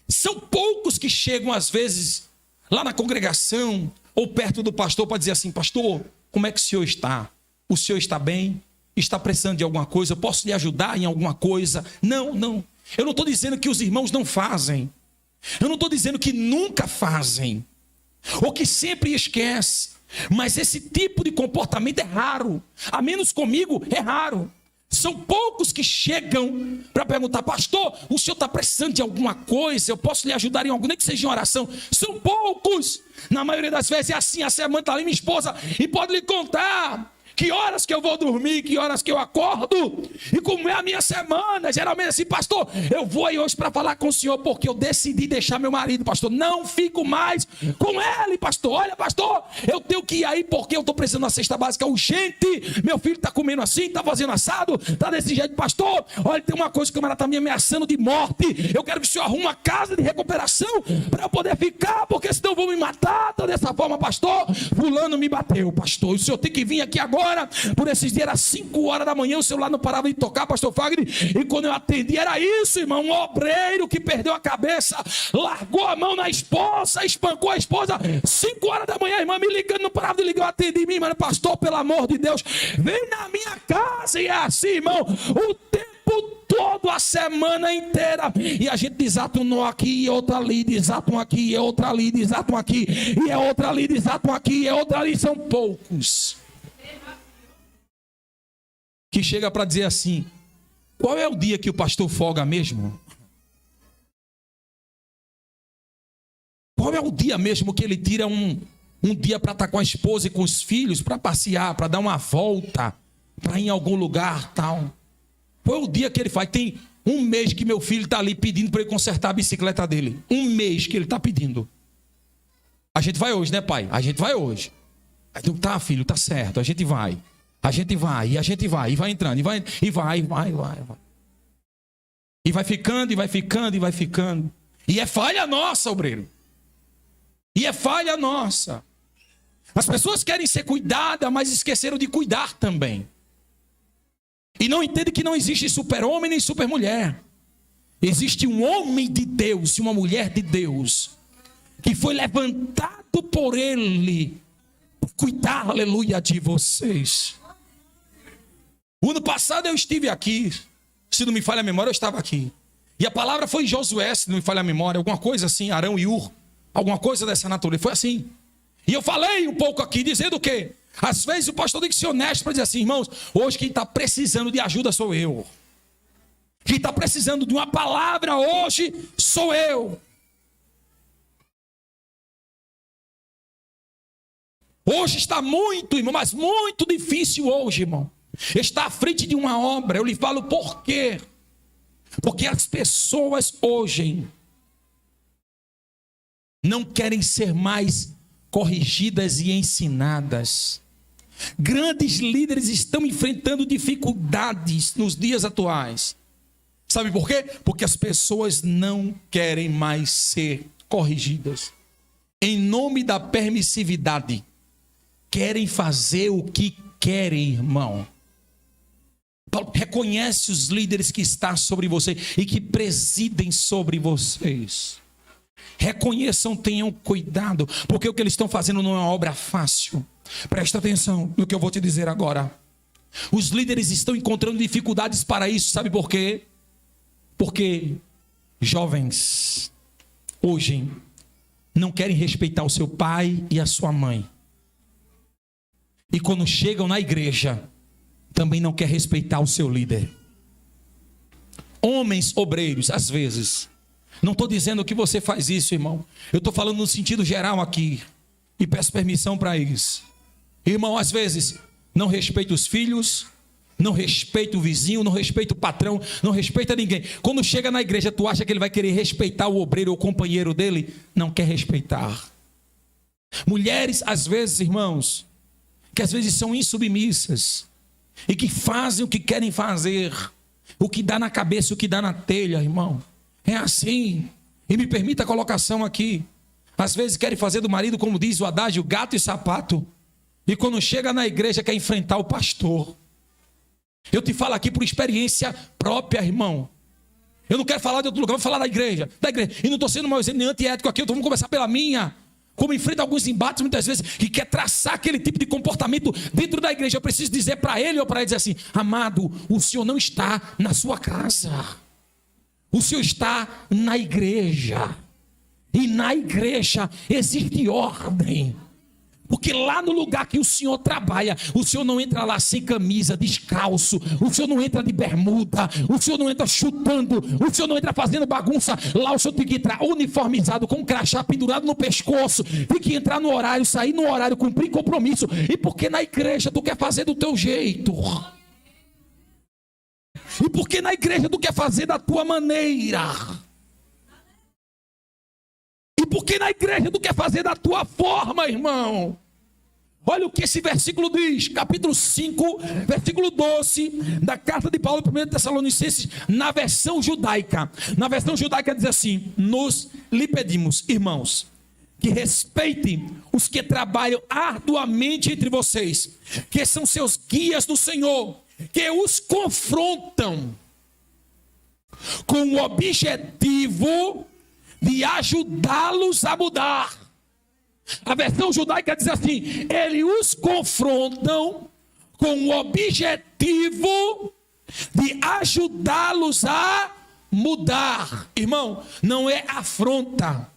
São poucos que chegam, às vezes, lá na congregação ou perto do pastor para dizer assim: pastor, como é que o senhor está? O senhor está bem? Está precisando de alguma coisa? Eu posso lhe ajudar em alguma coisa? Não. Eu não estou dizendo que os irmãos não fazem. Eu não estou dizendo que nunca fazem. Ou que sempre esquece. Mas esse tipo de comportamento é raro. A menos comigo, é raro. São poucos que chegam para perguntar: pastor, o senhor está precisando de alguma coisa? Eu posso lhe ajudar em algo, nem que seja em oração. São poucos. Na maioria das vezes é assim. A semana está ali, minha esposa, e pode lhe contar que horas que eu vou dormir, que horas que eu acordo, e como é a minha semana. Geralmente assim: pastor, eu vou aí hoje para falar com o senhor, porque eu decidi deixar meu marido, pastor. Não fico mais com ele, pastor. Olha, pastor, eu tenho que ir aí porque eu estou precisando de uma cesta básica urgente. Meu filho está comendo assim, está fazendo assado, está desse jeito, pastor. Olha, tem uma coisa que o camarada está me ameaçando de morte. Eu quero que o senhor arrume uma casa de recuperação para eu poder ficar, porque senão eu vou me matar. Então, dessa forma, pastor, fulano me bateu, pastor. O senhor tem que vir aqui agora. Por esses dias era 5 horas da manhã, o celular não parava de tocar, pastor Fagner, e quando eu atendi era isso, irmão, um obreiro que perdeu a cabeça, largou a mão na esposa, espancou a esposa. 5 horas da manhã, irmão, me ligando, não parava de ligar, eu atendi mim, mano, pastor, pelo amor de Deus, vem na minha casa. E é assim, irmão, o tempo todo, a semana inteira, e a gente desata um nó aqui, e outra ali, desata um aqui, e outra ali, desata um aqui, e é outra ali, desata um aqui, e é outra ali. São poucos que chega para dizer assim: qual é o dia que o pastor folga mesmo? Qual é o dia mesmo que ele tira um dia para estar com a esposa e com os filhos, para passear, para dar uma volta, para ir em algum lugar tal? Qual é o dia que ele faz? Tem 1 mês que meu filho está ali pedindo para ele consertar a bicicleta dele. 1 mês que ele está pedindo. A gente vai hoje, né, pai? A gente vai hoje. Aí tu, tá, filho, tá certo, a gente vai. A gente vai, e vai entrando, e vai. E vai ficando, e vai ficando, e vai ficando. E é falha nossa, obreiro. E é falha nossa. As pessoas querem ser cuidadas, mas esqueceram de cuidar também. E não entendem que não existe super-homem nem super-mulher. Existe um homem de Deus e uma mulher de Deus, que foi levantado por ele, para cuidar, aleluia, de vocês. O ano passado eu estive aqui, se não me falha a memória, eu estava aqui. E a palavra foi em Josué, se não me falha a memória, alguma coisa assim, Arão e Ur, alguma coisa dessa natureza, foi assim. E eu falei um pouco aqui, dizendo o quê? Às vezes o pastor tem que ser honesto para dizer assim: irmãos, hoje quem está precisando de ajuda sou eu. Quem está precisando de uma palavra hoje sou eu. Hoje está muito, irmão, mas muito difícil hoje, irmão. Está à frente de uma obra. Eu lhe falo por quê? Porque as pessoas hoje não querem ser mais corrigidas e ensinadas. Grandes líderes estão enfrentando dificuldades nos dias atuais. Sabe por quê? Porque as pessoas não querem mais ser corrigidas. Em nome da permissividade, querem fazer o que querem, irmão. Paulo reconhece os líderes que estão sobre você e que presidem sobre vocês. Reconheçam, tenham cuidado, porque o que eles estão fazendo não é uma obra fácil. Presta atenção no que eu vou te dizer agora. Os líderes estão encontrando dificuldades para isso, sabe por quê? Porque jovens hoje não querem respeitar o seu pai e a sua mãe. E quando chegam na igreja, também não quer respeitar o seu líder. Homens obreiros, às vezes, não estou dizendo que você faz isso, irmão. Eu estou falando no sentido geral aqui. E peço permissão para isso. Irmão, às vezes, não respeita os filhos, não respeita o vizinho, não respeita o patrão, não respeita ninguém. Quando chega na igreja, tu acha que ele vai querer respeitar o obreiro ou o companheiro dele? Não quer respeitar. Mulheres, às vezes, irmãos, que às vezes são insubmissas e que fazem o que querem fazer, o que dá na cabeça, o que dá na telha, irmão. É assim. E me permita a colocação aqui. Às vezes querem fazer do marido, como diz o adágio, gato e sapato. E quando chega na igreja quer enfrentar o pastor. Eu te falo aqui por experiência própria, irmão. Eu não quero falar de outro lugar, vou falar da igreja. E não estou sendo mau exemplo nem antiético aqui, então vamos começar pela minha. Como enfrenta alguns embates muitas vezes e quer traçar aquele tipo de comportamento dentro da igreja. Eu preciso dizer para ele ou para ele dizer assim: amado, o senhor não está na sua casa. O senhor está na igreja. E na igreja existe ordem. Porque lá no lugar que o senhor trabalha, o senhor não entra lá sem camisa, descalço. O senhor não entra de bermuda. O senhor não entra chutando. O senhor não entra fazendo bagunça. Lá o senhor tem que entrar uniformizado, com um crachá pendurado no pescoço. Tem que entrar no horário, sair no horário, cumprir compromisso. E porque na igreja tu quer fazer do teu jeito. E porque na igreja tu quer fazer da tua maneira. E porque na igreja tu quer fazer da tua forma, irmão. Olha o que esse versículo diz, capítulo 5, versículo 12, da carta de Paulo, 1 Tessalonicenses, na versão judaica. Na versão judaica diz assim: nós lhe pedimos, irmãos, que respeitem os que trabalham arduamente entre vocês, que são seus guias do Senhor, que os confrontam com o objetivo de ajudá-los a mudar. A versão judaica diz assim: eles os confrontam com o objetivo de ajudá-los a mudar. Irmão, não é afronta.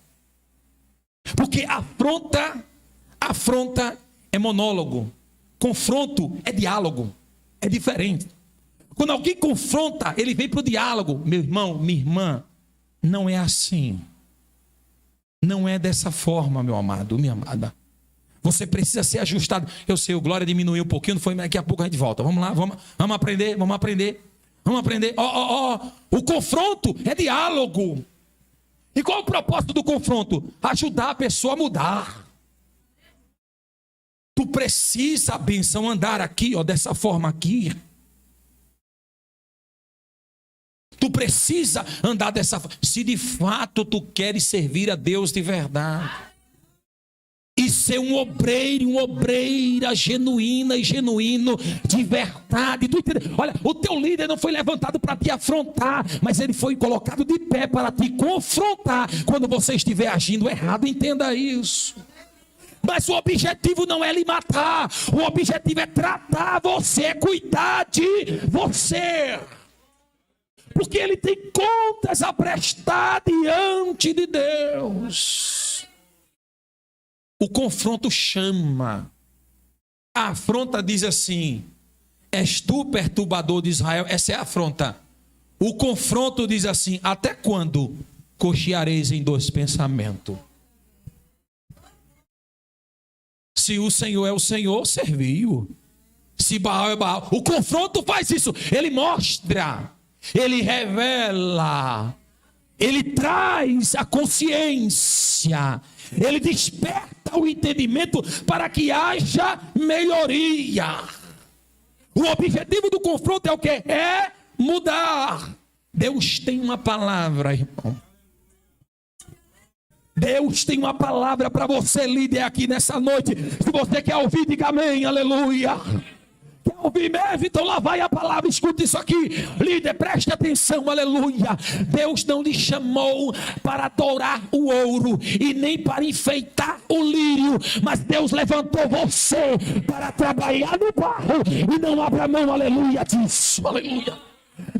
Porque afronta é monólogo. Confronto é diálogo. É diferente. Quando alguém confronta, ele vem para o diálogo. Meu irmão, minha irmã, não é assim. Não é dessa forma, meu amado, minha amada. Você precisa ser ajustado. Eu sei, o Glória diminuiu um pouquinho, não foi, mas daqui a pouco a gente volta. Vamos lá, vamos aprender. O confronto é diálogo. E qual é o propósito do confronto? Ajudar a pessoa a mudar. Tu precisa, benção, andar aqui, dessa forma aqui. Tu precisa andar dessa forma. Se de fato tu queres servir a Deus de verdade. E ser um obreiro, uma obreira genuína e genuíno de verdade. Tu entende? Olha, o teu líder não foi levantado para te afrontar, mas ele foi colocado de pé para te confrontar quando você estiver agindo errado. Entenda isso. Mas o objetivo não é lhe matar. O objetivo é tratar você, cuidar de você. Porque ele tem contas a prestar diante de Deus. O confronto chama. A afronta diz assim: és tu perturbador de Israel? Essa é a afronta. O confronto diz assim: até quando cocheareis em dois pensamentos? Se o Senhor é o Senhor, serviu. Se Baal é Baal. O confronto faz isso. Ele mostra. Ele revela, ele traz a consciência, ele desperta o entendimento para que haja melhoria. O objetivo do confronto é o quê? É mudar. Deus tem uma palavra, irmão. Deus tem uma palavra para você, líder, aqui nessa noite. Se você quer ouvir, diga amém, aleluia. Quer ouvir mesmo? Então lá vai a palavra, escuta isso aqui. Líder, preste atenção, aleluia. Deus não lhe chamou para adorar o ouro e nem para enfeitar o lírio, mas Deus levantou você para trabalhar no barro. E não abra mão, aleluia, disso, aleluia.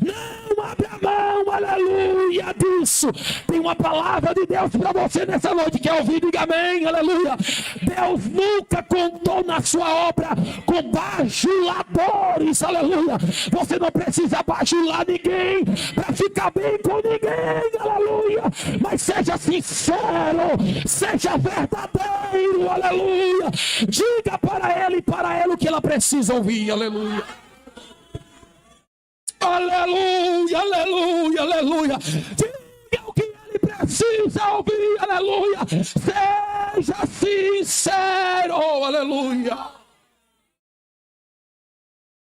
Não abra mão, aleluia, disso. Tem uma palavra de Deus para você nessa noite, quer ouvir? Diga amém, aleluia. Deus nunca contou na sua obra com bajuladores, aleluia. Você não precisa bajular ninguém para ficar bem com ninguém, aleluia. Mas seja sincero, seja verdadeiro, aleluia. Diga para ele e para ela o que ela precisa ouvir, aleluia. Aleluia, aleluia, aleluia. Diga o que ele precisa ouvir, aleluia. Seja sincero, aleluia.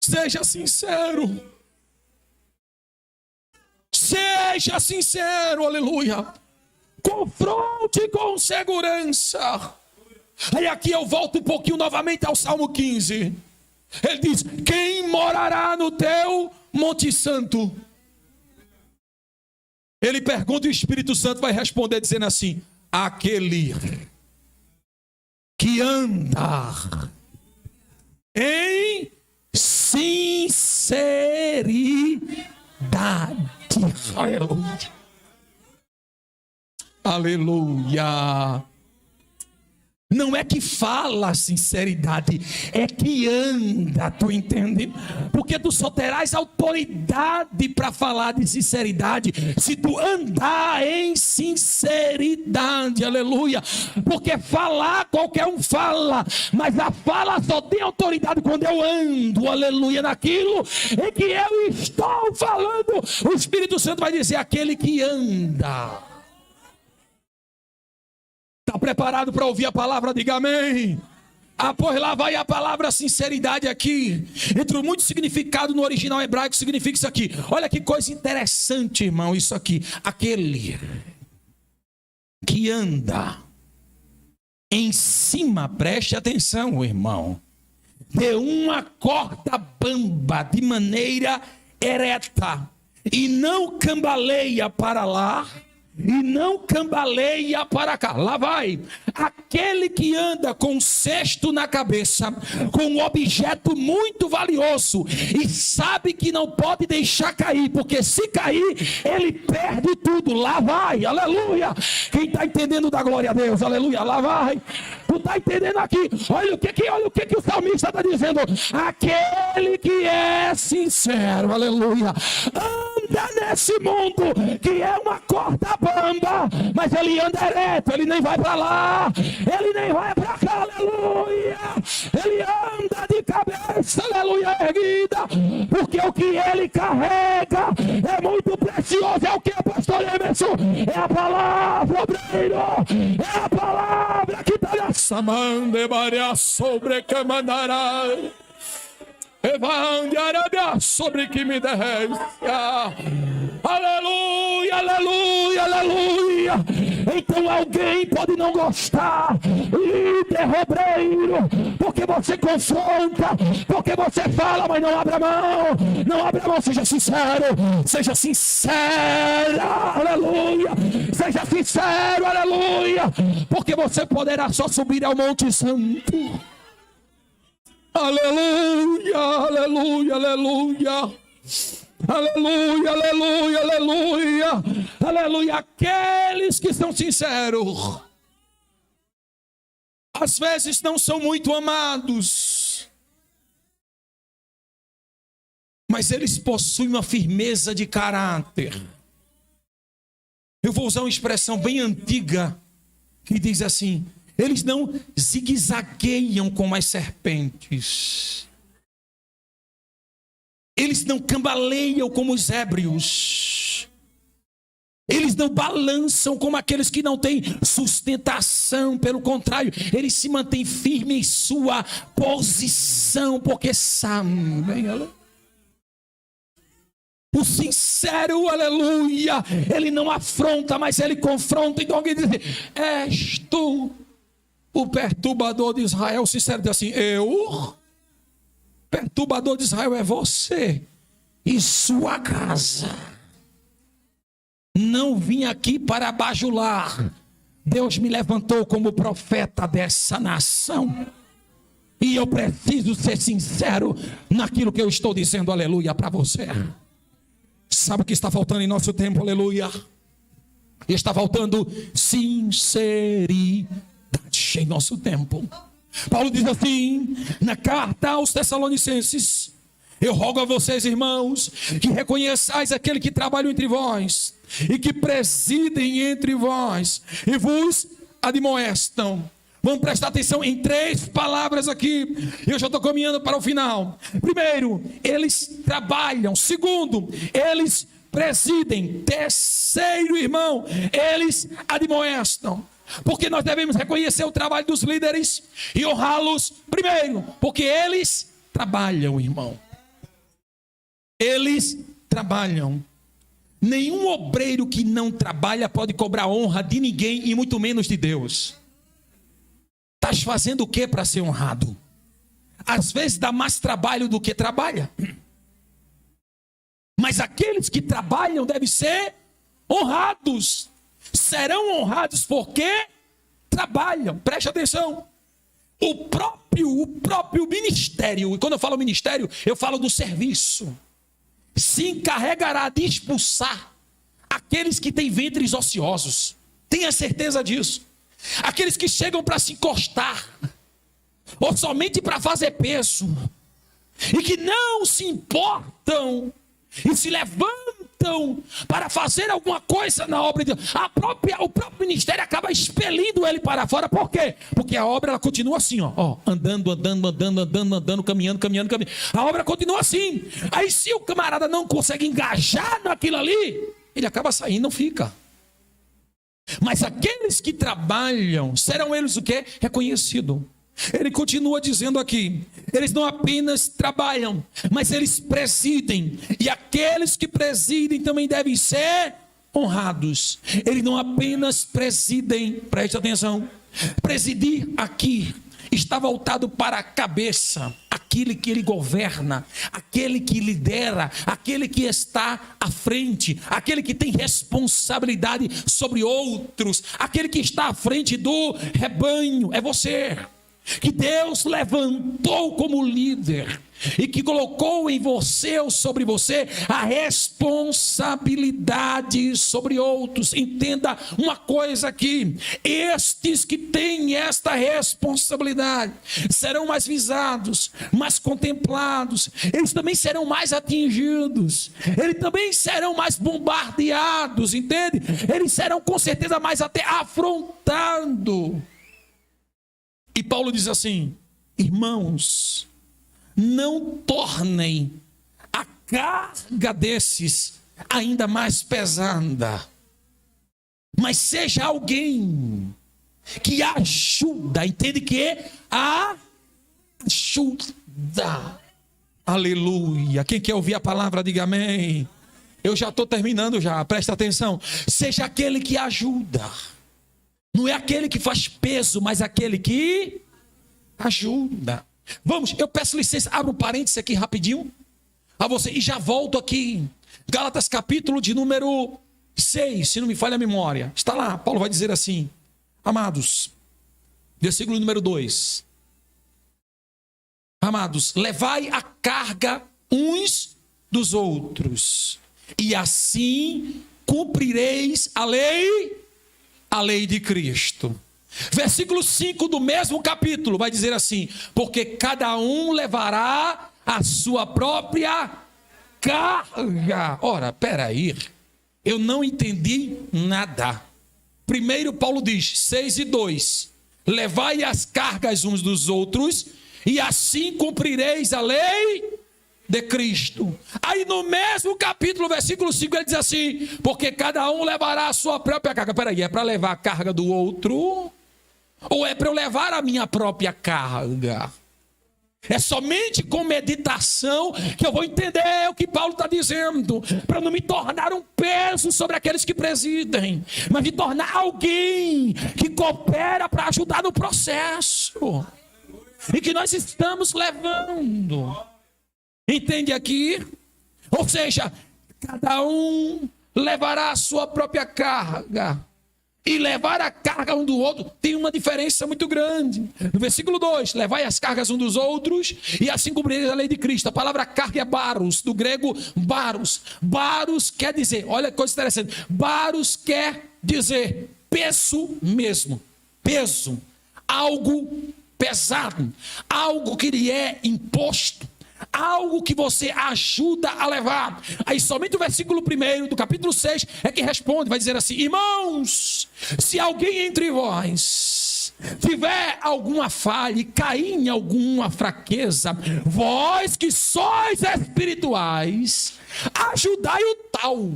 Seja sincero. Seja sincero, aleluia. Confronte com segurança. Aí aqui eu volto um pouquinho novamente ao Salmo 15. Ele diz: quem morará no teu Monte Santo? Ele pergunta e o Espírito Santo vai responder dizendo assim: aquele que anda em sinceridade. Aleluia. Aleluia. Não é que fala sinceridade, é que anda, tu entende? Porque tu só terás autoridade para falar de sinceridade se tu andar em sinceridade, aleluia. Porque falar, qualquer um fala, mas a fala só tem autoridade quando eu ando, aleluia, naquilo em que eu estou falando. O Espírito Santo vai dizer: aquele que anda. Está preparado para ouvir a palavra? Diga amém. Pois lá vai a palavra sinceridade aqui. Entre muito significado no original hebraico significa isso aqui. Olha que coisa interessante, irmão, isso aqui. Aquele que anda em cima, preste atenção, irmão, de uma corda bamba de maneira ereta, e não cambaleia para lá e não cambaleia para cá. Lá vai. Aquele que anda com um cesto na cabeça, com um objeto muito valioso, e sabe que não pode deixar cair, porque se cair, ele perde tudo. Lá vai, aleluia. Quem está entendendo da glória a Deus, aleluia, lá vai. Tu está entendendo aqui? Olha o que o salmista está dizendo. Aquele que é sincero, aleluia, anda nesse mundo que é uma corda bamba, mas ele anda ereto, ele nem vai para lá, ele nem vai para cá, aleluia. Ele anda de cabeça, aleluia, erguida, porque o que ele carrega é muito precioso. É o que, pastor Emerson? É a palavra, obreiro, é a palavra que está na samande maria sobre que mandará. Sobre que me descia. Aleluia, aleluia, aleluia. Então alguém pode não gostar, líder, obreiro, porque você confronta, porque você fala, mas não abra mão. Não abra mão, seja sincero, seja sincera, aleluia. Seja sincero, aleluia, porque você poderá só subir ao Monte Santo. Aleluia, aleluia, aleluia. Aleluia, aleluia, aleluia. Aleluia. Aqueles que são sinceros, às vezes não são muito amados, mas eles possuem uma firmeza de caráter. Eu vou usar uma expressão bem antiga que diz assim: eles não zigue-zagueiam como as serpentes. Eles não cambaleiam como os ébrios. Eles não balançam como aqueles que não têm sustentação. Pelo contrário, eles se mantêm firmes em sua posição, porque sabem. O sincero, aleluia, ele não afronta, mas ele confronta. Então alguém diz: és tu o perturbador de Israel? O sincero diz assim: eu? Perturbador de Israel é você e sua casa. Não vim aqui para bajular. Deus me levantou como profeta dessa nação, e eu preciso ser sincero naquilo que eu estou dizendo, aleluia, para você. Sabe o que está faltando em nosso tempo? Aleluia. Está faltando sinceridade em nosso tempo. Paulo diz assim, na carta aos Tessalonicenses: eu rogo a vocês, irmãos, que reconheçais aquele que trabalha entre vós e que presidem entre vós e vos admoestam. Vamos prestar atenção em 3 palavras aqui. Eu já estou caminhando para o final. Primeiro, eles trabalham. Segundo, eles presidem. Terceiro, irmão, eles admoestam. Porque nós devemos reconhecer o trabalho dos líderes e honrá-los. Primeiro, porque eles trabalham, irmão. Eles trabalham. Nenhum obreiro que não trabalha pode cobrar honra de ninguém e muito menos de Deus. Estás fazendo o que para ser honrado? Às vezes dá mais trabalho do que trabalha. Mas aqueles que trabalham devem ser honrados. Serão honrados porque trabalham. Preste atenção. O próprio ministério, e quando eu falo ministério, eu falo do serviço, se encarregará de expulsar aqueles que têm ventres ociosos. Tenha certeza disso. Aqueles que chegam para se encostar, ou somente para fazer peso, e que não se importam, e se levantam para fazer alguma coisa na obra de Deus. O próprio ministério acaba expelindo ele para fora. Por quê? Porque a obra ela continua assim, andando, caminhando. A obra continua assim. Aí se o camarada não consegue engajar naquilo ali, ele acaba saindo, não fica. Mas aqueles que trabalham, serão eles o quê? Reconhecido. Ele continua dizendo aqui, eles não apenas trabalham, mas eles presidem. E aqueles que presidem também devem ser honrados. Eles não apenas presidem, preste atenção. Presidir aqui está voltado para a cabeça, aquele que ele governa, aquele que lidera, aquele que está à frente, aquele que tem responsabilidade sobre outros, aquele que está à frente do rebanho. É você, que Deus levantou como líder e que colocou em você ou sobre você a responsabilidade sobre outros. Entenda uma coisa aqui: estes que têm esta responsabilidade serão mais visados, mais contemplados, eles também serão mais atingidos, eles também serão mais bombardeados, entende? Eles serão com certeza mais até afrontados. E Paulo diz assim: irmãos, não tornem a carga desses ainda mais pesada, mas seja alguém que ajuda, entende que ajuda. Aleluia. Quem quer ouvir a palavra, diga amém. Eu já estou terminando já, presta atenção. Seja aquele que ajuda. Não é aquele que faz peso, mas aquele que ajuda. Vamos, eu peço licença, abro um parênteses aqui rapidinho a você e já volto aqui. Gálatas capítulo de número 6, se não me falha a memória. Está lá, Paulo vai dizer assim: amados, versículo número 2. Amados, levai a carga uns dos outros, e assim cumprireis a lei de Cristo. Versículo 5 do mesmo capítulo vai dizer assim: porque cada um levará a sua própria carga. Ora, peraí, eu não entendi nada. Primeiro Paulo diz, 6 e 2, levai as cargas uns dos outros, e assim cumprireis a lei de Cristo. Aí no mesmo capítulo, versículo 5, ele diz assim: porque cada um levará a sua própria carga. Peraí, é para levar a carga do outro? Ou é para eu levar a minha própria carga? É somente com meditação que eu vou entender o que Paulo está dizendo, para não me tornar um peso sobre aqueles que presidem, mas me tornar alguém que coopera para ajudar no processo e que nós estamos levando. Entende aqui? Ou seja, cada um levará a sua própria carga. e levar a carga um do outro, tem uma diferença muito grande. No versículo 2, levai as cargas um dos outros, e assim cumprireis a lei de Cristo. A palavra carga é baros, do grego baros. Baros quer dizer, olha que coisa interessante, baros quer dizer peso mesmo, peso, algo pesado, algo que lhe é imposto, algo que você ajuda a levar. Aí somente o versículo 1 do capítulo 6 é que responde, vai dizer assim: irmãos, se alguém entre vós tiver alguma falha e cair em alguma fraqueza, vós que sois espirituais, ajudai o tal,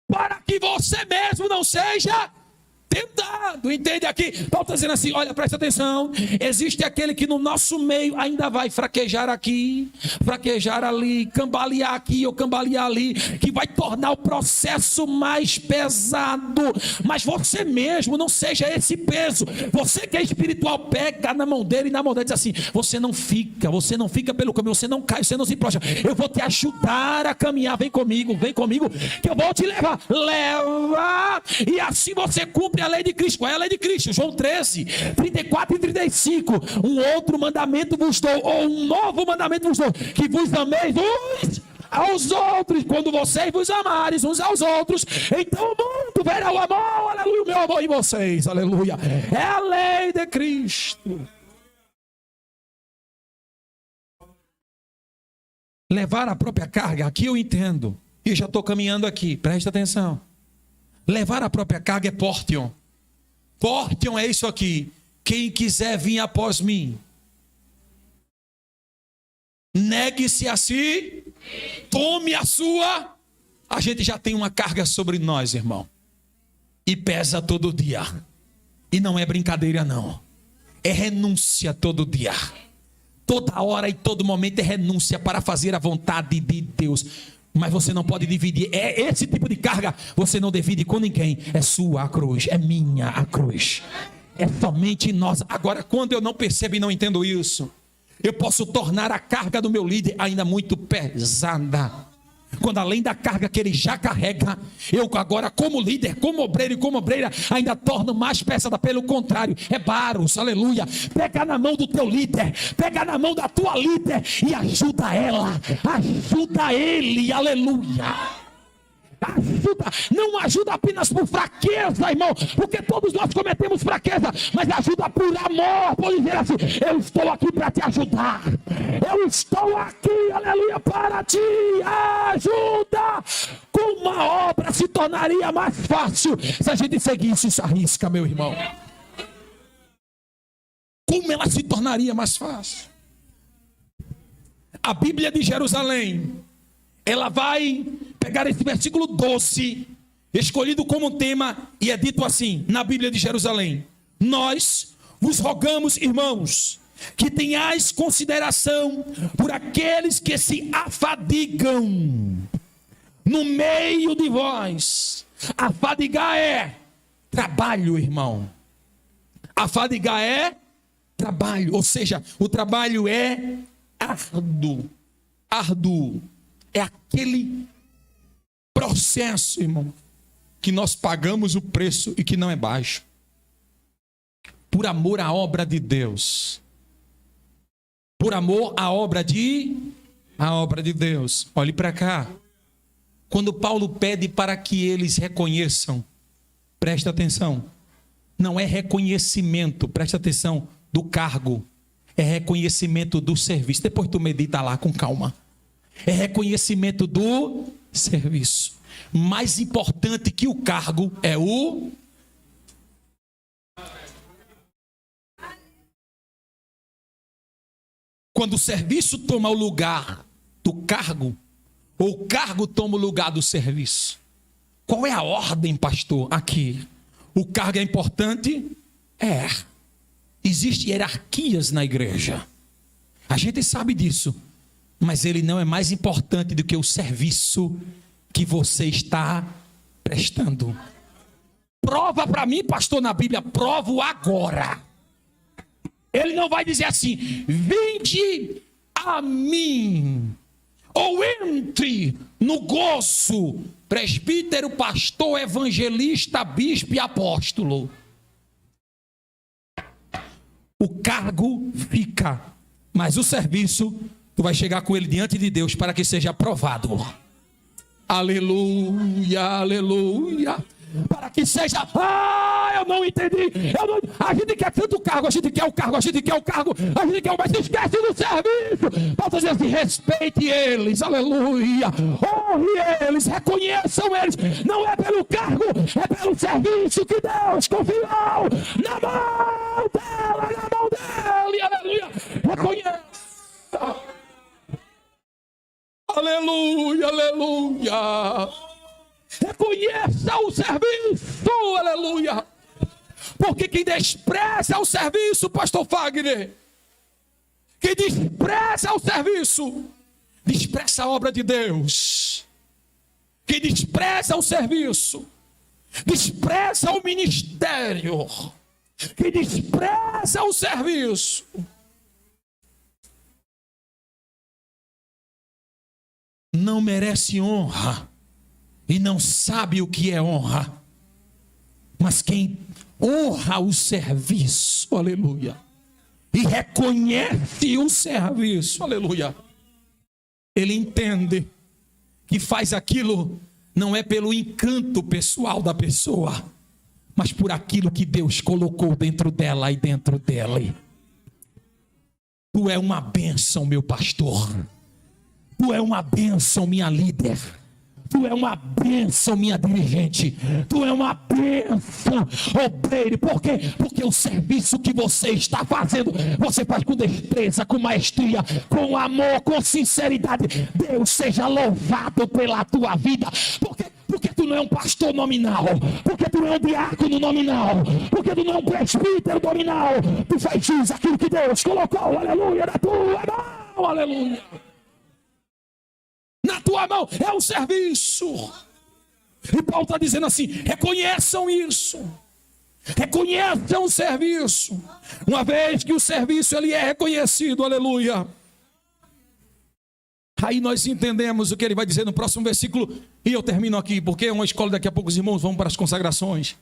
para que você mesmo não seja tentado. Entende aqui? Paulo está dizendo assim, olha, presta atenção, existe aquele que no nosso meio ainda vai fraquejar aqui, fraquejar ali, cambalear aqui ou cambalear ali, que vai tornar o processo mais pesado, mas você mesmo não seja esse peso. Você que é espiritual, pega na mão dele e na mão dele diz assim: você não fica pelo caminho, você não cai, você não se prostra, eu vou te ajudar a caminhar, vem comigo, que eu vou te levar, e assim você cumpre a lei de Cristo. Qual é a lei de Cristo? João 13, 34 e 35. Um outro mandamento vos dou, ou um novo mandamento vos dou, que vos ameis uns aos outros. Quando vocês vos amares uns aos outros, então o mundo verá o amor, aleluia, o meu amor em vocês, aleluia. É a lei de Cristo. Levar a própria carga, aqui eu entendo, e já estou caminhando aqui, presta atenção. Levar a própria carga é portion. Portion é isso aqui. Quem quiser vir após mim, negue-se a si, tome a sua. A gente já tem uma carga sobre nós, irmão, e pesa todo dia. E não é brincadeira não, é renúncia todo dia. Toda hora e todo momento é renúncia para fazer a vontade de Deus. Mas você não pode dividir. É esse tipo de carga, você não divide com ninguém. É sua a cruz, é minha a cruz. É somente nós. Agora, quando eu não percebo e não entendo isso, eu posso tornar a carga do meu líder ainda muito pesada. Quando além da carga que ele já carrega, eu agora como líder, como obreiro e como obreira, ainda torno mais pesada. Pelo contrário, é baros, aleluia. Pega na mão do teu líder, pega na mão da tua líder e ajuda ela, ajuda ele, aleluia. Ajuda, não ajuda apenas por fraqueza, irmão, porque todos nós cometemos fraqueza, mas ajuda por amor, por dizer assim: eu estou aqui para te ajudar, eu estou aqui, aleluia, para te ajudar. Como uma obra se tornaria mais fácil se a gente seguisse isso à risca, meu irmão. Como ela se tornaria mais fácil? A Bíblia de Jerusalém, ela vai pegar esse versículo 12, escolhido como tema, e é dito assim, na Bíblia de Jerusalém: nós vos rogamos, irmãos, que tenhais consideração por aqueles que se afadigam no meio de vós. Afadigar é trabalho, irmão. Afadigar é trabalho, ou seja, o trabalho é árduo. É aquele processo, irmão, que nós pagamos o preço e que não é baixo, por amor à obra de Deus, por amor à obra de Deus. Olhe para cá. Quando Paulo pede para que eles reconheçam, presta atenção, não é reconhecimento, presta atenção, do cargo, é reconhecimento do serviço. Depois tu medita lá com calma. É reconhecimento do serviço. Mais importante que o cargo é o... Quando o serviço toma o lugar do cargo, ou o cargo toma o lugar do serviço. Qual é a ordem, pastor? Aqui. O cargo é importante? É. Existem hierarquias na igreja. A gente sabe disso. Mas ele não é mais importante do que o serviço que você está prestando. Prova para mim, pastor, na Bíblia, provo agora. Ele não vai dizer assim: vinde a mim, ou entre no gozo, presbítero, pastor, evangelista, bispo e apóstolo. O cargo fica, mas o serviço, tu vai chegar com ele diante de Deus para que seja aprovado. Aleluia, aleluia. Para que seja, eu não entendi. A gente quer tanto cargo, a gente quer o cargo, a gente quer o cargo, a gente quer o, mas esquece do serviço. Paulo diz assim: respeite eles, aleluia. Honre eles, reconheçam eles. Não é pelo cargo, é pelo serviço que Deus confiou na mão dela, na mão dele, aleluia. Reconheça. Aleluia, aleluia. Reconheça o serviço, aleluia. Porque quem despreza o serviço, pastor Fagner, quem despreza o serviço, despreza a obra de Deus. Quem despreza o serviço, despreza o ministério. Quem despreza o serviço, não merece honra. E não sabe o que é honra. Mas quem honra o serviço, aleluia, e reconhece o serviço, aleluia, ele entende que faz aquilo não é pelo encanto pessoal da pessoa, mas por aquilo que Deus colocou dentro dela e dentro dele. Tu é uma bênção, meu pastor. Tu é uma bênção, minha líder. Tu é uma bênção, minha dirigente. Tu é uma bênção, obreiro. Por quê? Porque o serviço que você está fazendo, você faz com destreza, com maestria, com amor, com sinceridade. Deus seja louvado pela tua vida. Porque tu não é um pastor nominal. Porque tu não é um diácono nominal. Porque tu não é um presbítero nominal. Tu faz jus aquilo que Deus colocou, aleluia, na tua mão, aleluia. Na tua mão é o serviço. E Paulo está dizendo assim: reconheçam isso. Reconheçam o serviço. Uma vez que o serviço ele é reconhecido, aleluia. Aí nós entendemos o que ele vai dizer no próximo versículo. E eu termino aqui, porque é uma escola, daqui a pouco os irmãos vão para as consagrações.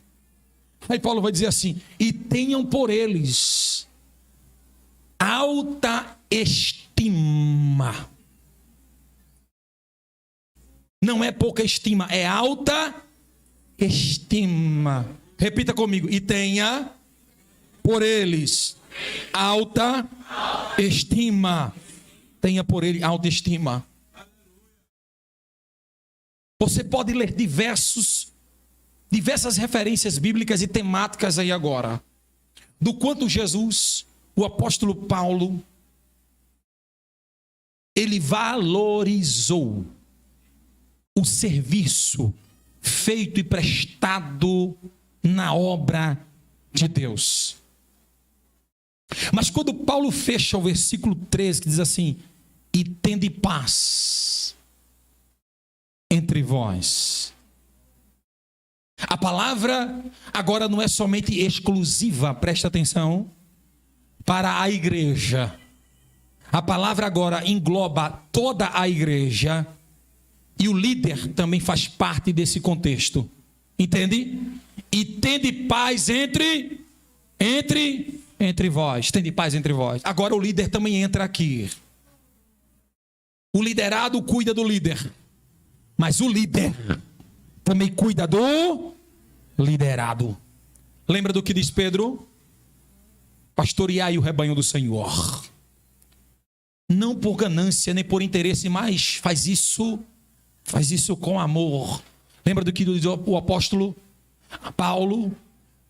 Aí Paulo vai dizer assim: e tenham por eles alta estima. Não é pouca estima, é alta estima. Repita comigo: e tenha por eles alta estima. Tenha por ele alta estima. Você pode ler diversas referências bíblicas e temáticas aí agora, do quanto Jesus, o apóstolo Paulo, ele valorizou o serviço feito e prestado na obra de Deus. Mas quando Paulo fecha o versículo 13, que diz assim: e tende paz entre vós. A palavra agora não é somente exclusiva, presta atenção, para a igreja. A palavra agora engloba toda a igreja. E o líder também faz parte desse contexto. Entende? E tende paz entre vós. Tende paz entre vós. Agora o líder também entra aqui. O liderado cuida do líder. Mas o líder também cuida do liderado. Lembra do que diz Pedro? Pastoreai o rebanho do Senhor. Não por ganância, nem por interesse, mas faz isso com amor. Lembra do que diz o apóstolo Paulo?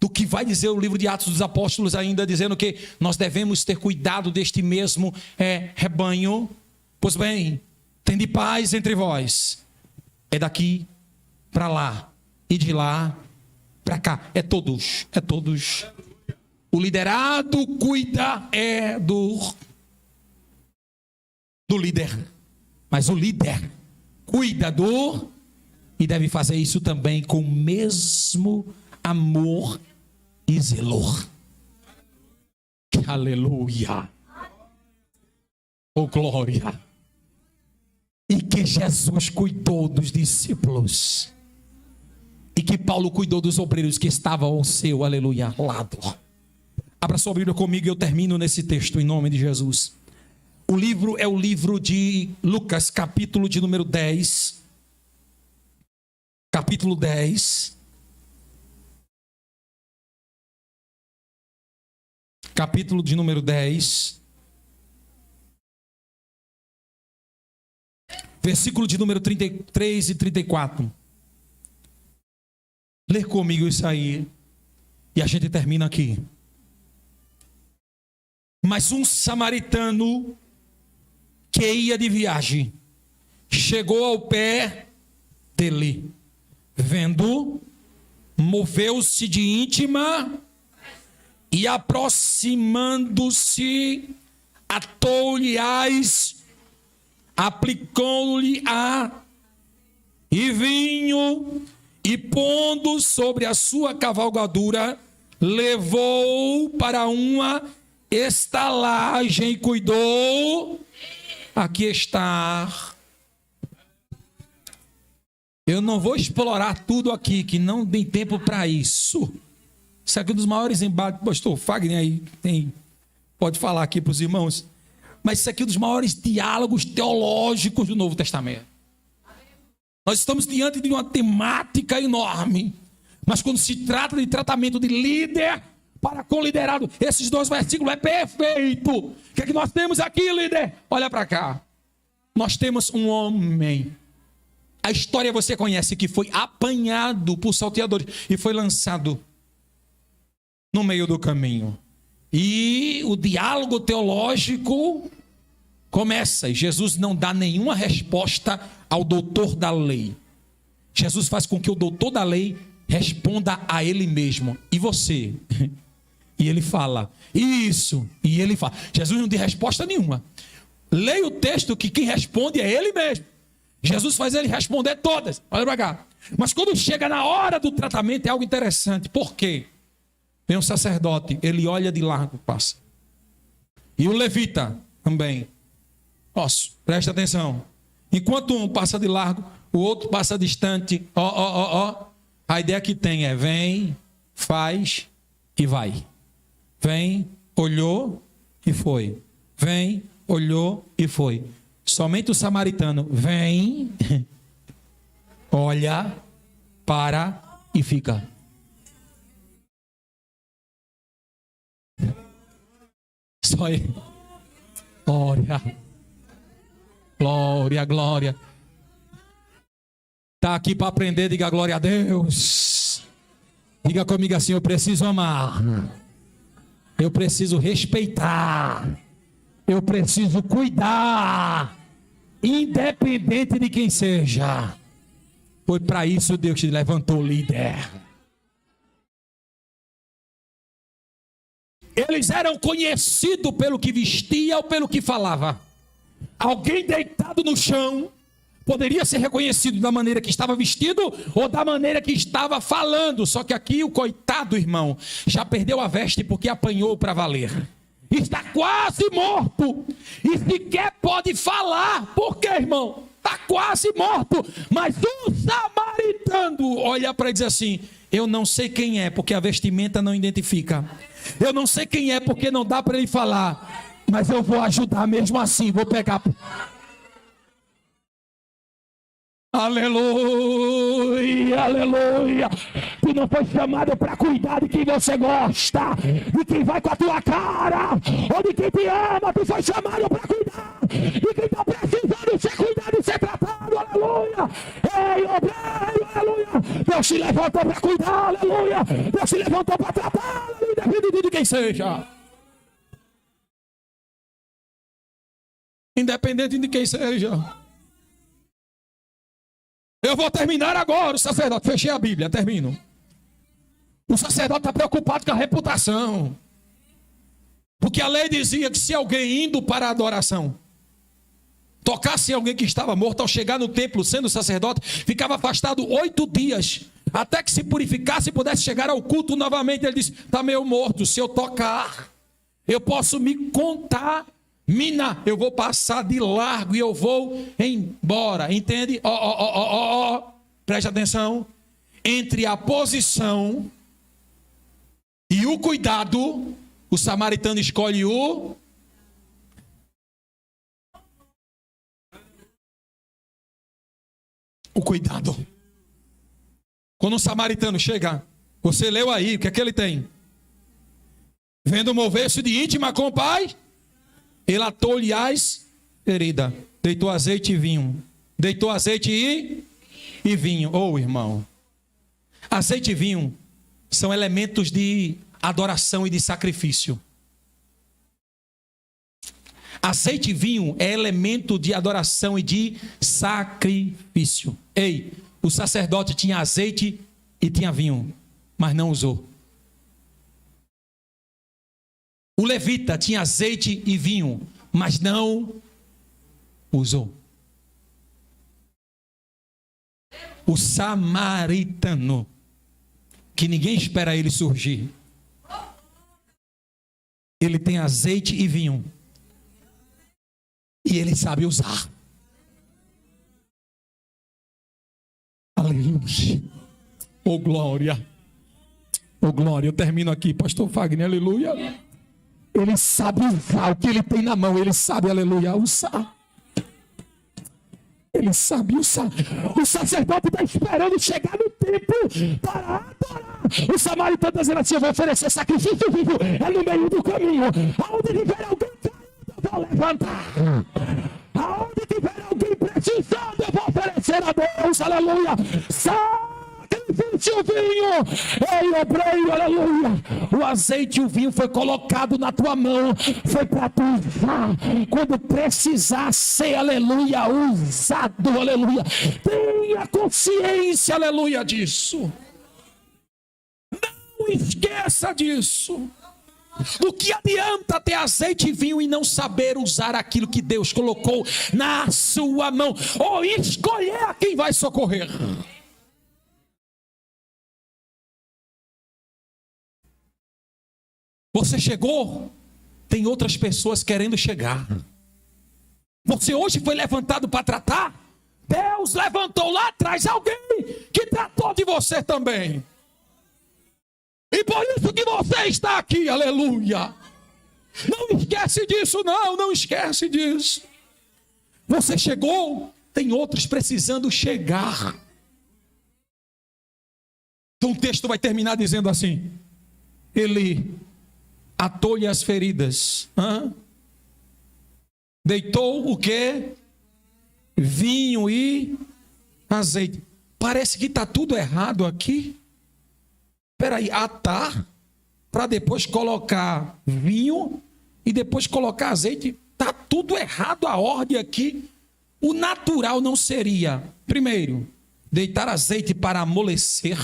Do que vai dizer o livro de Atos dos Apóstolos ainda, dizendo que nós devemos ter cuidado deste mesmo rebanho. Pois bem, tende paz entre vós. É daqui para lá e de lá para cá. É todos. O liderado cuida do líder. Mas o líder cuida e deve fazer isso também com o mesmo amor e zelo. Aleluia. Oh glória. E que Jesus cuidou dos discípulos e que Paulo cuidou dos obreiros que estavam ao seu, aleluia, lado. Abra sua Bíblia comigo e eu termino nesse texto em nome de Jesus. O livro é o livro de Lucas, capítulo de número 10. Capítulo 10. Capítulo de número 10. Versículo de número 33 e 34. Lê comigo isso aí. E a gente termina aqui. Mas um samaritano que ia de viagem chegou ao pé dele. Vendo, moveu-se de íntima e aproximando-se, atou-lhe aplicou-lhe e vinho, e pondo sobre a sua cavalgadura, levou para uma estalagem e cuidou. Aqui está. Eu não vou explorar tudo aqui, que não tem tempo para isso. Isso aqui é um dos maiores embates, pastor Fagner aí pode falar aqui para os irmãos. Mas isso aqui é um dos maiores diálogos teológicos do Novo Testamento. Nós estamos diante de uma temática enorme. Mas quando se trata de tratamento de líder para com liderado, esses dois versículos é perfeito. O que é que nós temos aqui, líder? Olha para cá. Nós temos um homem. A história você conhece, que foi apanhado por salteadores e foi lançado no meio do caminho. E o diálogo teológico começa. E Jesus não dá nenhuma resposta ao doutor da lei. Jesus faz com que o doutor da lei responda a ele mesmo. E você? E ele fala isso. E ele fala. Jesus não dá resposta nenhuma. Leia o texto que quem responde é ele mesmo. Jesus faz ele responder todas. Olha para cá. Mas quando chega na hora do tratamento é algo interessante. Por quê? Vem um sacerdote, ele olha de largo, passa. E o levita também. Nossa, presta atenção. Enquanto um passa de largo, o outro passa distante. A ideia que tem é: vem, faz e vai. Vem, olhou e foi. Vem, olhou e foi. Somente o samaritano vem, olha, para e fica. Só ele. Glória. Glória, glória. Está aqui para aprender, diga glória a Deus. Diga comigo assim: eu preciso amar. Eu preciso respeitar. Eu preciso cuidar. Independente de quem seja. Foi para isso Deus te levantou líder. Eles eram conhecidos pelo que vestia ou pelo que falava. Alguém deitado no chão poderia ser reconhecido da maneira que estava vestido ou da maneira que estava falando. Só que aqui o coitado, irmão, já perdeu a veste porque apanhou para valer. Está quase morto e sequer pode falar. Por quê, irmão? Está quase morto. Mas um samaritano olha para ele e diz assim: eu não sei quem é, porque a vestimenta não identifica. Eu não sei quem é, porque não dá para ele falar. Mas eu vou ajudar mesmo assim. Vou pegar. Aleluia, aleluia. Tu não foi chamado para cuidar de quem você gosta, de quem vai com a tua cara, ou de quem te ama. Tu foi chamado para cuidar de quem está precisando ser cuidado e ser tratado. Aleluia. Ei, obreiro, aleluia. Deus te levantou para cuidar, aleluia. Deus te levantou para tratar, aleluia, independente de quem seja. Independente de quem seja. Eu vou terminar agora, o sacerdote. Fechei a Bíblia, termino. O sacerdote está preocupado com a reputação. Porque a lei dizia que se alguém indo para a adoração tocasse em alguém que estava morto, ao chegar no templo sendo sacerdote, ficava afastado 8 dias, até que se purificasse e pudesse chegar ao culto novamente. Ele disse: está meio morto, se eu tocar, eu posso me Mina, eu vou passar de largo e eu vou embora. Entende? Preste atenção. Entre a posição e o cuidado, o samaritano escolhe o cuidado. Quando um samaritano chega, você leu aí, o que é que ele tem? Vendo mover-se de íntima com o pai, ele atou-lhe as feridas, deitou azeite e vinho. Deitou azeite e vinho. Irmão, azeite e vinho são elementos de adoração e de sacrifício. Azeite e vinho é elemento de adoração e de sacrifício. O sacerdote tinha azeite e tinha vinho, mas não usou. O levita tinha azeite e vinho, mas não usou. O samaritano, que ninguém espera ele surgir, ele tem azeite e vinho, e ele sabe usar. Aleluia. Oh glória. Oh glória. Eu termino aqui, pastor Fagner, aleluia. Ele sabe usar o que ele tem na mão, ele sabe, aleluia, usar. Ele sabe usar. O sacerdote está esperando chegar no templo para adorar. O samaritano está dizendo assim: eu vou oferecer sacrifício vivo, é no meio do caminho. Aonde tiver alguém caindo, eu vou levantar. Aonde tiver alguém precisando, eu vou oferecer a Deus, aleluia. Sacrifício vinho, obreiro, aleluia. O azeite e o vinho foi colocado na tua mão, foi para tu usar quando precisar ser, aleluia, usado, aleluia. Tenha consciência, aleluia, disso. Não esqueça disso. Do que adianta ter azeite e vinho e não saber usar aquilo que Deus colocou na sua mão, ou escolher a quem vai socorrer? Você chegou, tem outras pessoas querendo chegar. Você hoje foi levantado para tratar. Deus levantou lá atrás alguém que tratou de você também. E por isso que você está aqui, aleluia. Não esquece disso, não esquece disso. Você chegou, tem outros precisando chegar. Então o texto vai terminar dizendo assim: ele atou-lhe as feridas. Deitou o quê? Vinho e azeite. Parece que está tudo errado aqui. Espera aí, atar para depois colocar vinho e depois colocar azeite. Está tudo errado a ordem aqui. O natural não seria, primeiro, deitar azeite para amolecer,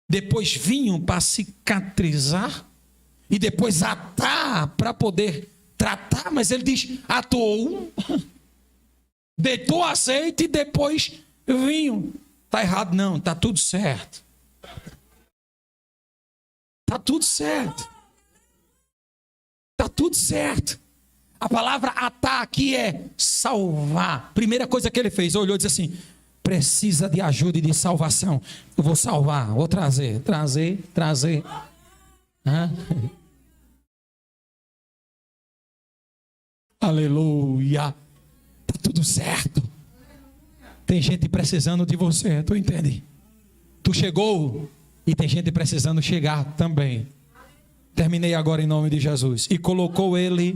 depois vinho para cicatrizar, e depois atar para poder tratar, mas ele diz, atou, deitou azeite e depois vinho. Está errado não, está tudo certo. Está tudo certo. Está tudo certo. A palavra atar aqui é salvar. Primeira coisa que ele fez, olhou e disse assim: precisa de ajuda e de salvação. Eu vou salvar, vou trazer. Aleluia. Está tudo certo. Tem gente precisando de você, tu entende? Tu chegou e tem gente precisando chegar também. Terminei agora em nome de Jesus. E colocou ele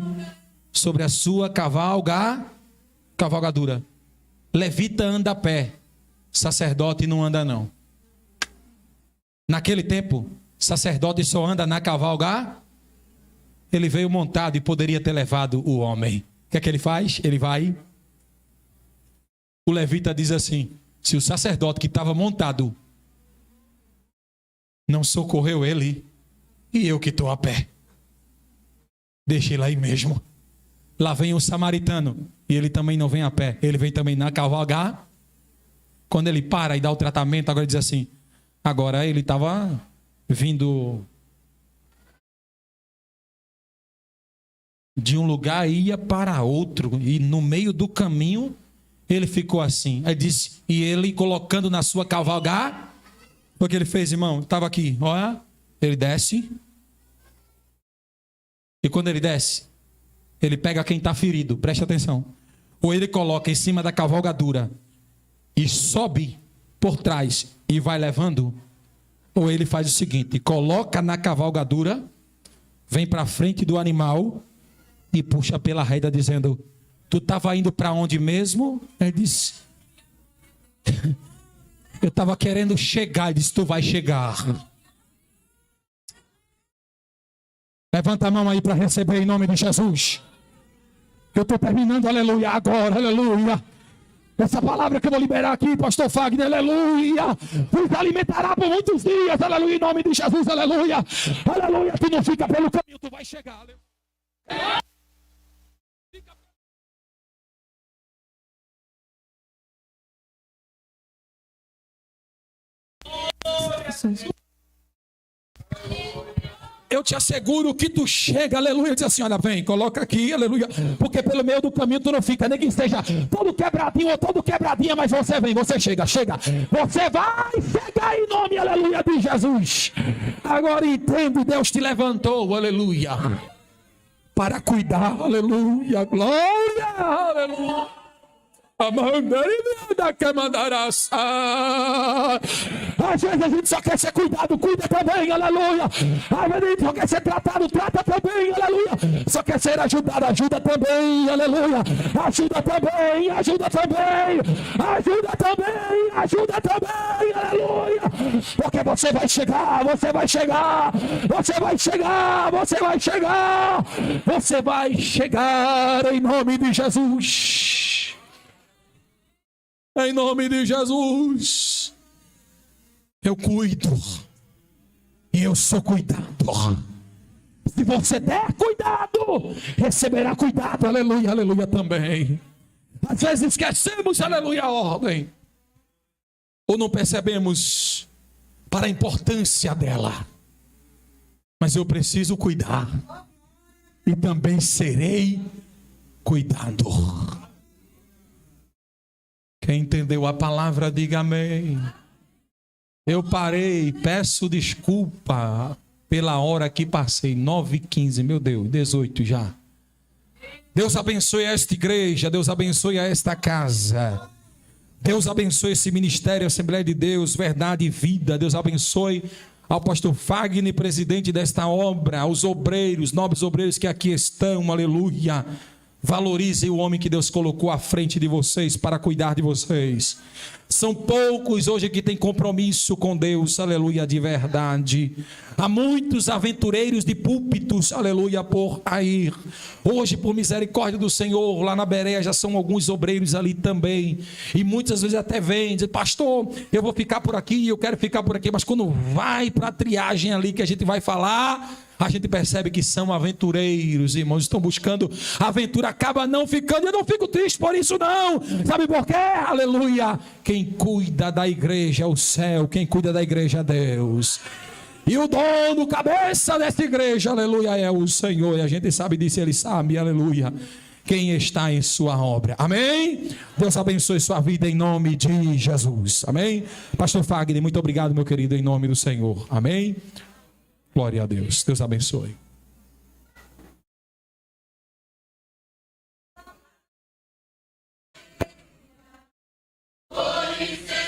sobre a sua cavalgadura. Levita anda a pé, sacerdote não anda não. Naquele tempo, sacerdote só anda na cavalga. Ele veio montado e poderia ter levado o homem. O que é que ele faz? Ele vai. O levita diz assim: se o sacerdote que estava montado não socorreu ele, e eu que estou a pé, deixa ele aí mesmo. Lá vem o samaritano, e ele também não vem a pé, ele vem também na cavalgar. Quando ele para e dá o tratamento, agora diz assim: agora ele estava vindo de um lugar ia para outro, e no meio do caminho ele ficou assim. Aí disse, e ele colocando na sua cavalgada, o que ele fez, irmão? Estava aqui, olha, ele desce, e quando ele desce, ele pega quem está ferido, preste atenção, ou ele coloca em cima da cavalgadura e sobe por trás e vai levando, ou ele faz o seguinte, coloca na cavalgadura, vem para frente do animal e puxa pela rédea dizendo, tu estava indo para onde mesmo? Ele disse, eu estava querendo chegar. Ele disse, tu vai chegar. Levanta a mão aí para receber em nome de Jesus. Eu estou terminando, aleluia, agora, aleluia. Essa palavra que eu vou liberar aqui, pastor Fagner, aleluia, vos alimentará por muitos dias, aleluia, em nome de Jesus, aleluia, aleluia, tu não fica pelo caminho, tu vai chegar, aleluia. Eu te asseguro que tu chega, aleluia, diz assim, olha, vem, coloca aqui, aleluia, porque pelo meio do caminho tu não fica, nem que esteja todo quebradinho ou todo quebradinha, mas você vem, você chega, você vai chegar em nome, aleluia, de Jesus. Agora entende, Deus te levantou, aleluia, para cuidar, aleluia, glória, aleluia. Às vezes a gente só quer ser cuidado, cuida também, aleluia. Às vezes a gente só quer ser tratado, trata também, aleluia. Só quer ser ajudado, ajuda também, aleluia. Ajuda também, ajuda também, ajuda também, ajuda também, aleluia. Porque você vai chegar, você vai chegar, você vai chegar, você vai chegar, você vai chegar em nome de Jesus. Em nome de Jesus, eu cuido e eu sou cuidado. Se você der cuidado, receberá cuidado, aleluia, aleluia também. Às vezes esquecemos, aleluia, a ordem, ou não percebemos para a importância dela. Mas eu preciso cuidar e também serei cuidado. Quem entendeu a palavra, diga amém. Eu parei, peço desculpa pela hora que passei, 9h15, meu Deus, 18 já. Deus abençoe esta igreja, Deus abençoe esta casa. Deus abençoe esse ministério, Assembleia de Deus, verdade e vida. Deus abençoe ao pastor Fagner, presidente desta obra, aos obreiros, nobres obreiros que aqui estão, aleluia. Valorize o homem que Deus colocou à frente de vocês para cuidar de vocês. São poucos hoje que têm compromisso com Deus, aleluia, de verdade. Há muitos aventureiros de púlpitos, aleluia, por aí. Hoje, por misericórdia do Senhor, lá na Bereia já são alguns obreiros ali também. E muitas vezes até vêm, dizem, pastor, eu vou ficar por aqui, eu quero ficar por aqui. Mas quando vai para a triagem ali que a gente vai falar, a gente percebe que são aventureiros, irmãos, estão buscando a aventura, acaba não ficando. Eu não fico triste por isso não, sabe por quê? Aleluia, quem cuida da igreja é o céu, quem cuida da igreja é Deus, e o dono, cabeça dessa igreja, aleluia, é o Senhor, e a gente sabe disso, ele sabe, aleluia, quem está em sua obra, amém? Deus abençoe sua vida em nome de Jesus, amém? Pastor Fagner, muito obrigado, meu querido, em nome do Senhor, amém? Glória a Deus. Deus abençoe.
Por isso